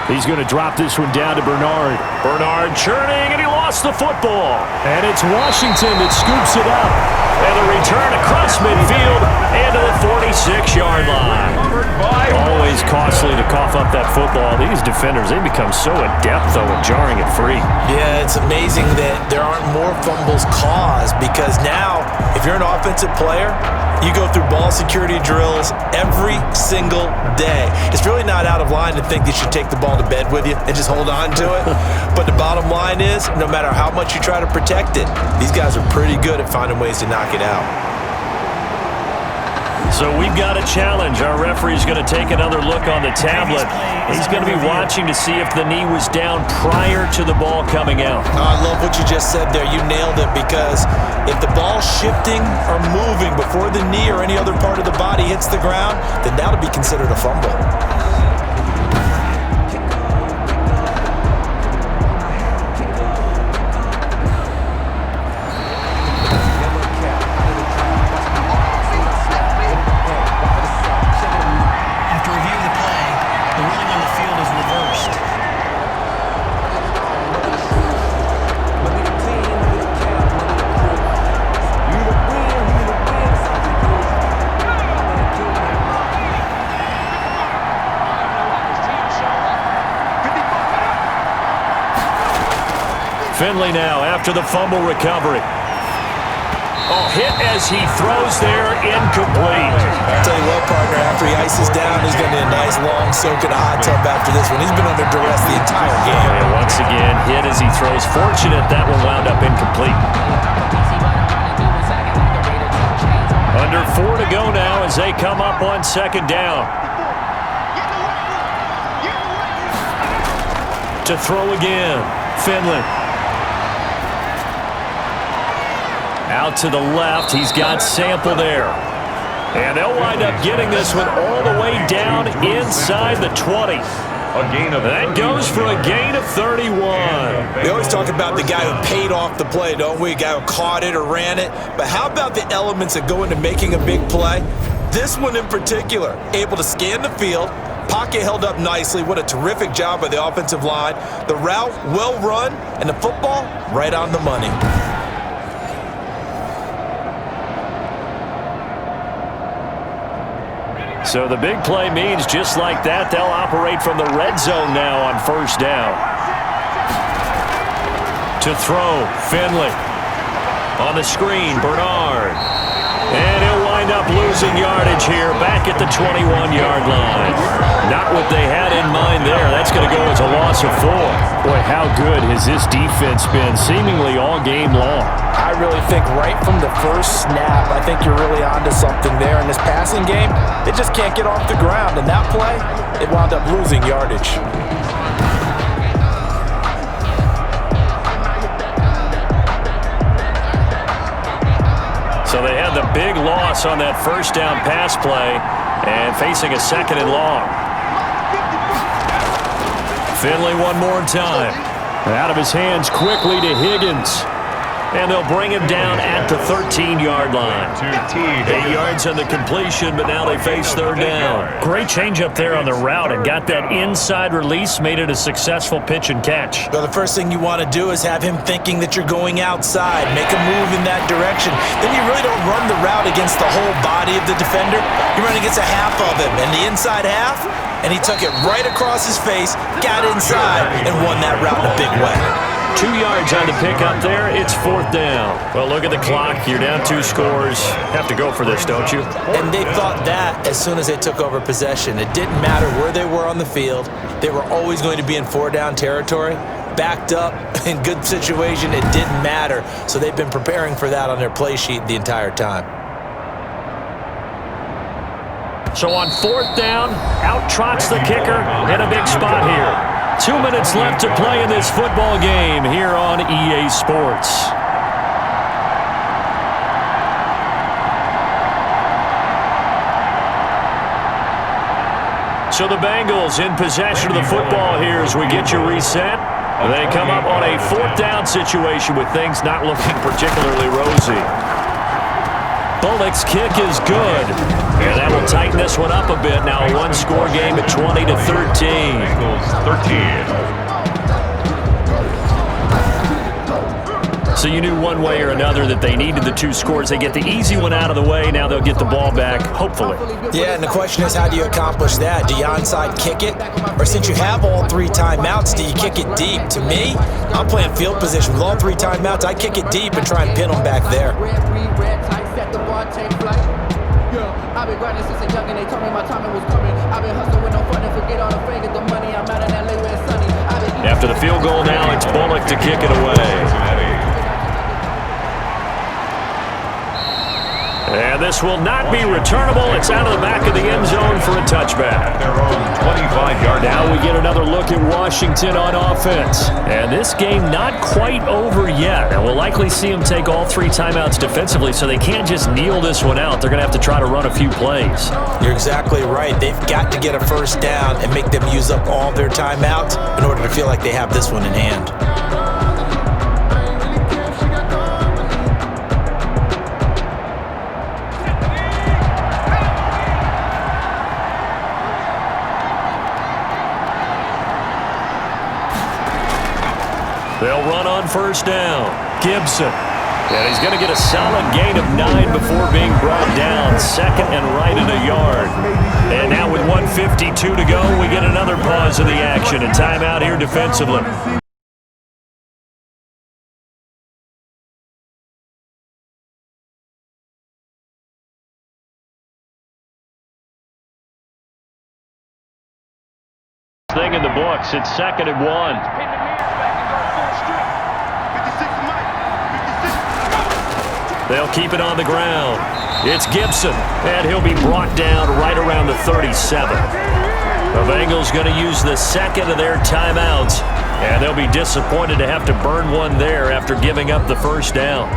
He's going to drop this one down to Bernard. Bernard churning, and he lost the football. And it's Washington that scoops it up. And the return across midfield and to the 46-yard line. Always costly to cough up that football. These defenders, they become so adept, though, at jarring it free. Yeah, it's amazing that there aren't more fumbles caused because now, if you're an offensive player, You go through ball security drills every single day. It's really not out of line to think that you should take the ball to bed with you and just hold on to it. But the bottom line is, no matter how much you try to protect it, these guys are pretty good at finding ways to knock it out. So we've got a challenge. Our referee's going to take another look on the tablet. He's going to be watching to see if the knee was down prior to the ball coming out. I love what you just said there. You nailed it, because if the ball's shifting or moving before the knee or any other part of the body hits the ground, then that'll be considered a fumble. Finley now after the fumble recovery. Oh, hit as he throws there, incomplete. I'll tell you what, partner, after he ices down, he's going to need a nice long soak in a hot tub after this one. He's been under duress the entire game. And once again, hit as he throws. Fortunate that one wound up incomplete. Under 4 to go now as they come up on second down. To throw again, Finley. Out to the left, he's got Sample there. And they'll wind up getting this one all the way down inside the 20. That goes for a gain of 31. We always talk about the guy who paid off the play, don't we? A guy who caught it or ran it. But how about the elements that go into making a big play? This one in particular, able to scan the field, pocket held up nicely. What a terrific job by the offensive line. The route well run, and the football right on the money. So the big play means just like that, they'll operate from the red zone now on first down. To throw, Finley. On the screen, Bernard. And he'll wind up losing yardage here back at the 21-yard line. Not what they had in mind there. That's going to go as a loss of 4. Boy, how good has this defense been seemingly all game long? I really think right from the first snap, I think you're really onto something there. In this passing game, they just can't get off the ground. And that play, it wound up losing yardage. So they had the big loss on that first down pass play and facing a second and long. Finley one more time. Out of his hands quickly to Higgins. And they'll bring him down at the 13-yard line. 8 yards on the completion, but now they face third down. Great change up there on the route and got that inside release, made it a successful pitch and catch. Well, the first thing you want to do is have him thinking that you're going outside, make a move in that direction. Then you really don't run the route against the whole body of the defender. You run against a half of him, and the inside half, and he took it right across his face, got inside, and won that route in a big way. 2 yards on the pickup there. It's fourth down. Well, look at the clock. You're down 2 scores. Have to go for this, don't you? And they thought that as soon as they took over possession. It didn't matter where they were on the field. They were always going to be in 4-down territory. Backed up, in good situation, it didn't matter. So they've been preparing for that on their play sheet the entire time. So on fourth down, out trots the kicker in a big spot here. 2 minutes left to play in this football game here on EA Sports. So the Bengals in possession of the football here as we get you reset. They come up on a fourth down situation with things not looking particularly rosy. Bullock's kick is good. And that will tighten this one up a bit. Now a one-score game at 20-13. So you knew one way or another that they needed the 2 scores. They get the easy one out of the way. Now they'll get the ball back, hopefully. Yeah, and the question is, how do you accomplish that? Do you onside kick it? Or since you have all 3 timeouts, do you kick it deep? To me, I'm playing field position with all 3 timeouts. I kick it deep and try and pin them back there. been grinding since a youngin'. They told me my timing was coming. I've been hustling with no fun and forget all the fame, get the money. I'm out in LA where it's sunny. After the field goal now, it's Bullock to kick it away. And this will not be returnable. It's out of the back of the end zone for a touchback. Their own 25-yard. Now we get another look at Washington on offense. And this game not quite over yet. And we'll likely see them take all 3 timeouts defensively, so they can't just kneel this one out. They're going to have to try to run a few plays. You're exactly right. They've got to get a first down and make them use up all their timeouts in order to feel like they have this one in hand. They'll run on first down. Gibson. And he's going to get a solid gain of 9 before being brought down. 2nd and right in a yard. And now with 1:52 to go, we get another pause of the action. A timeout here defensively. Thing in the books. It's 2nd and 1. They'll keep it on the ground. It's Gibson, and he'll be brought down right around the 37. The Bengals going to use the 2nd of their timeouts, and they'll be disappointed to have to burn one there after giving up the first down.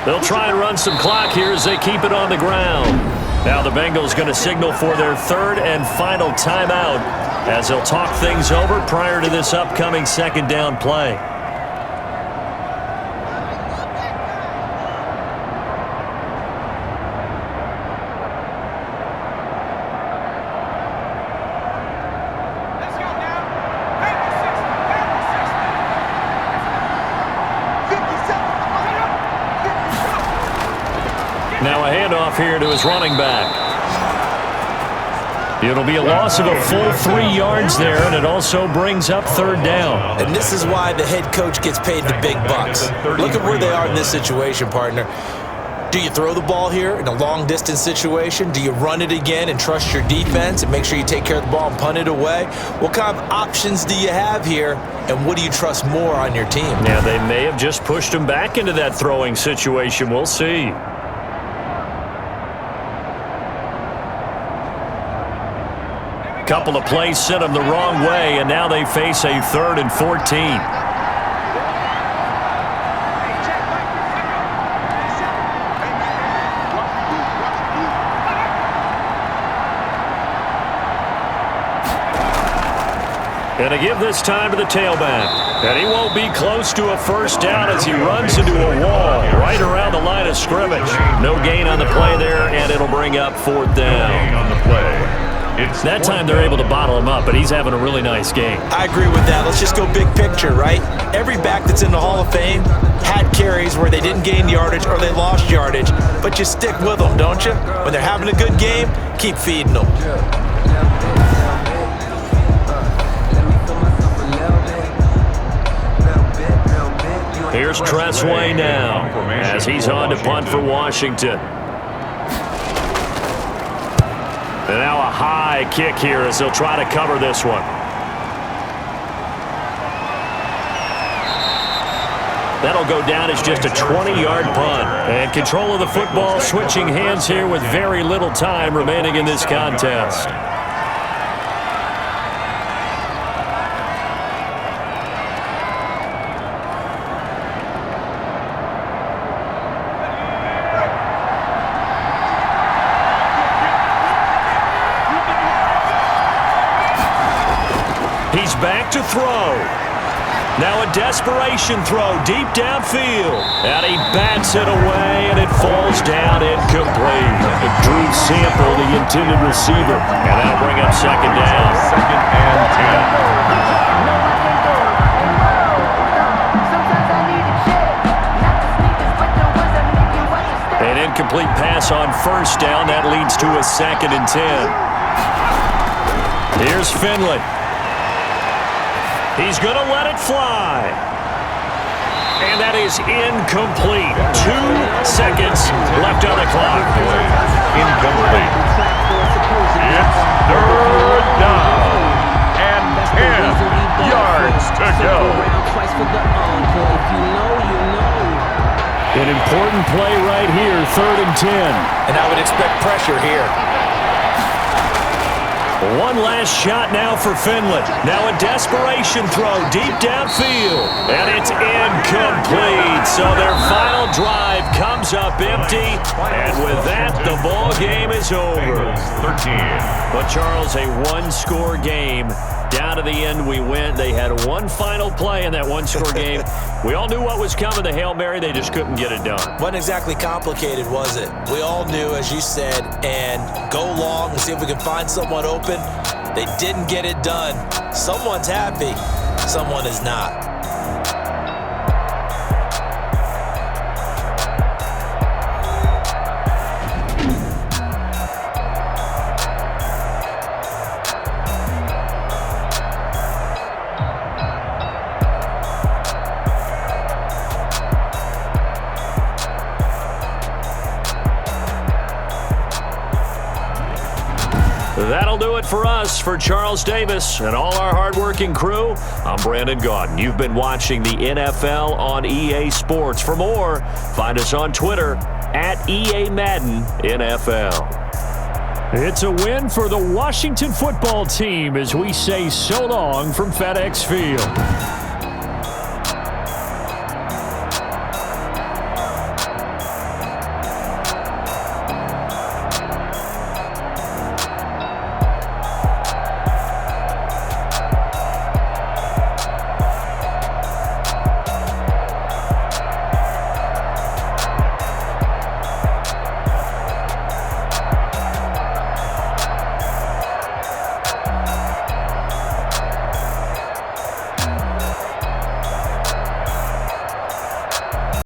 They'll try and run some clock here as they keep it on the ground. Now the Bengals going to signal for their 3rd and final timeout as they'll talk things over prior to this upcoming 2nd down play. Now a handoff here to his running back. It'll be a loss of a full 3 yards there, and it also brings up 3rd down. And this is why the head coach gets paid the big bucks. Look at where they are in this situation, partner. Do you throw the ball here in a long-distance situation? Do you run it again and trust your defense and make sure you take care of the ball and punt it away? What kind of options do you have here, and what do you trust more on your team? Yeah, they may have just pushed him back into that throwing situation. We'll see. Couple of plays sent them the wrong way, and now they face a 3rd and 14. And to give this time to the tailback. And he won't be close to a first down as he runs into a wall right around the line of scrimmage. No gain on the play there, and it'll bring up 4th down. On the play. That time they're able to bottle him up, but he's having a really nice game. I agree with that. Let's just go big picture, right? Every back that's in the Hall of Fame had carries where they didn't gain yardage or they lost yardage, but you stick with them, don't you? When they're having a good game, keep feeding them. Here's Tressway now as he's on to punt for Washington. And now a high kick here as they'll try to cover this one. That'll go down as just a 20-yard punt. And control of the football switching hands here with very little time remaining in this contest. He's back to throw. Now a desperation throw deep downfield. And he bats it away, and it falls down incomplete. Drew Sample, the intended receiver. And that'll bring up 2nd down. 2nd and 10. incomplete pass on first down. That leads to a 2nd and 10. Here's Finley. He's going to let it fly. And that is incomplete. 2 seconds left on the clock. Incomplete. It's 3rd down and 10 yards to go. An important play right here, 3rd and 10. And I would expect pressure here. One last shot now for Finley. Now a desperation throw deep downfield. And it's incomplete. So their final drive comes up empty. And with that, the ball game is over. 13. But Charles, a one-score game. Down to the end we went. They had one final play in that one-score game. We all knew what was coming, the Hail Mary. They just couldn't get it done. Wasn't exactly complicated, was it? We all knew, as you said, and go long and see if we can find someone open. They didn't get it done. Someone's happy. Someone is not. That'll do it for us. For Charles Davis and all our hardworking crew, I'm Brandon Gaudin. You've been watching the NFL on EA Sports. For more, find us on Twitter at EA Madden NFL. It's a win for the Washington football team as we say so long from FedEx Field.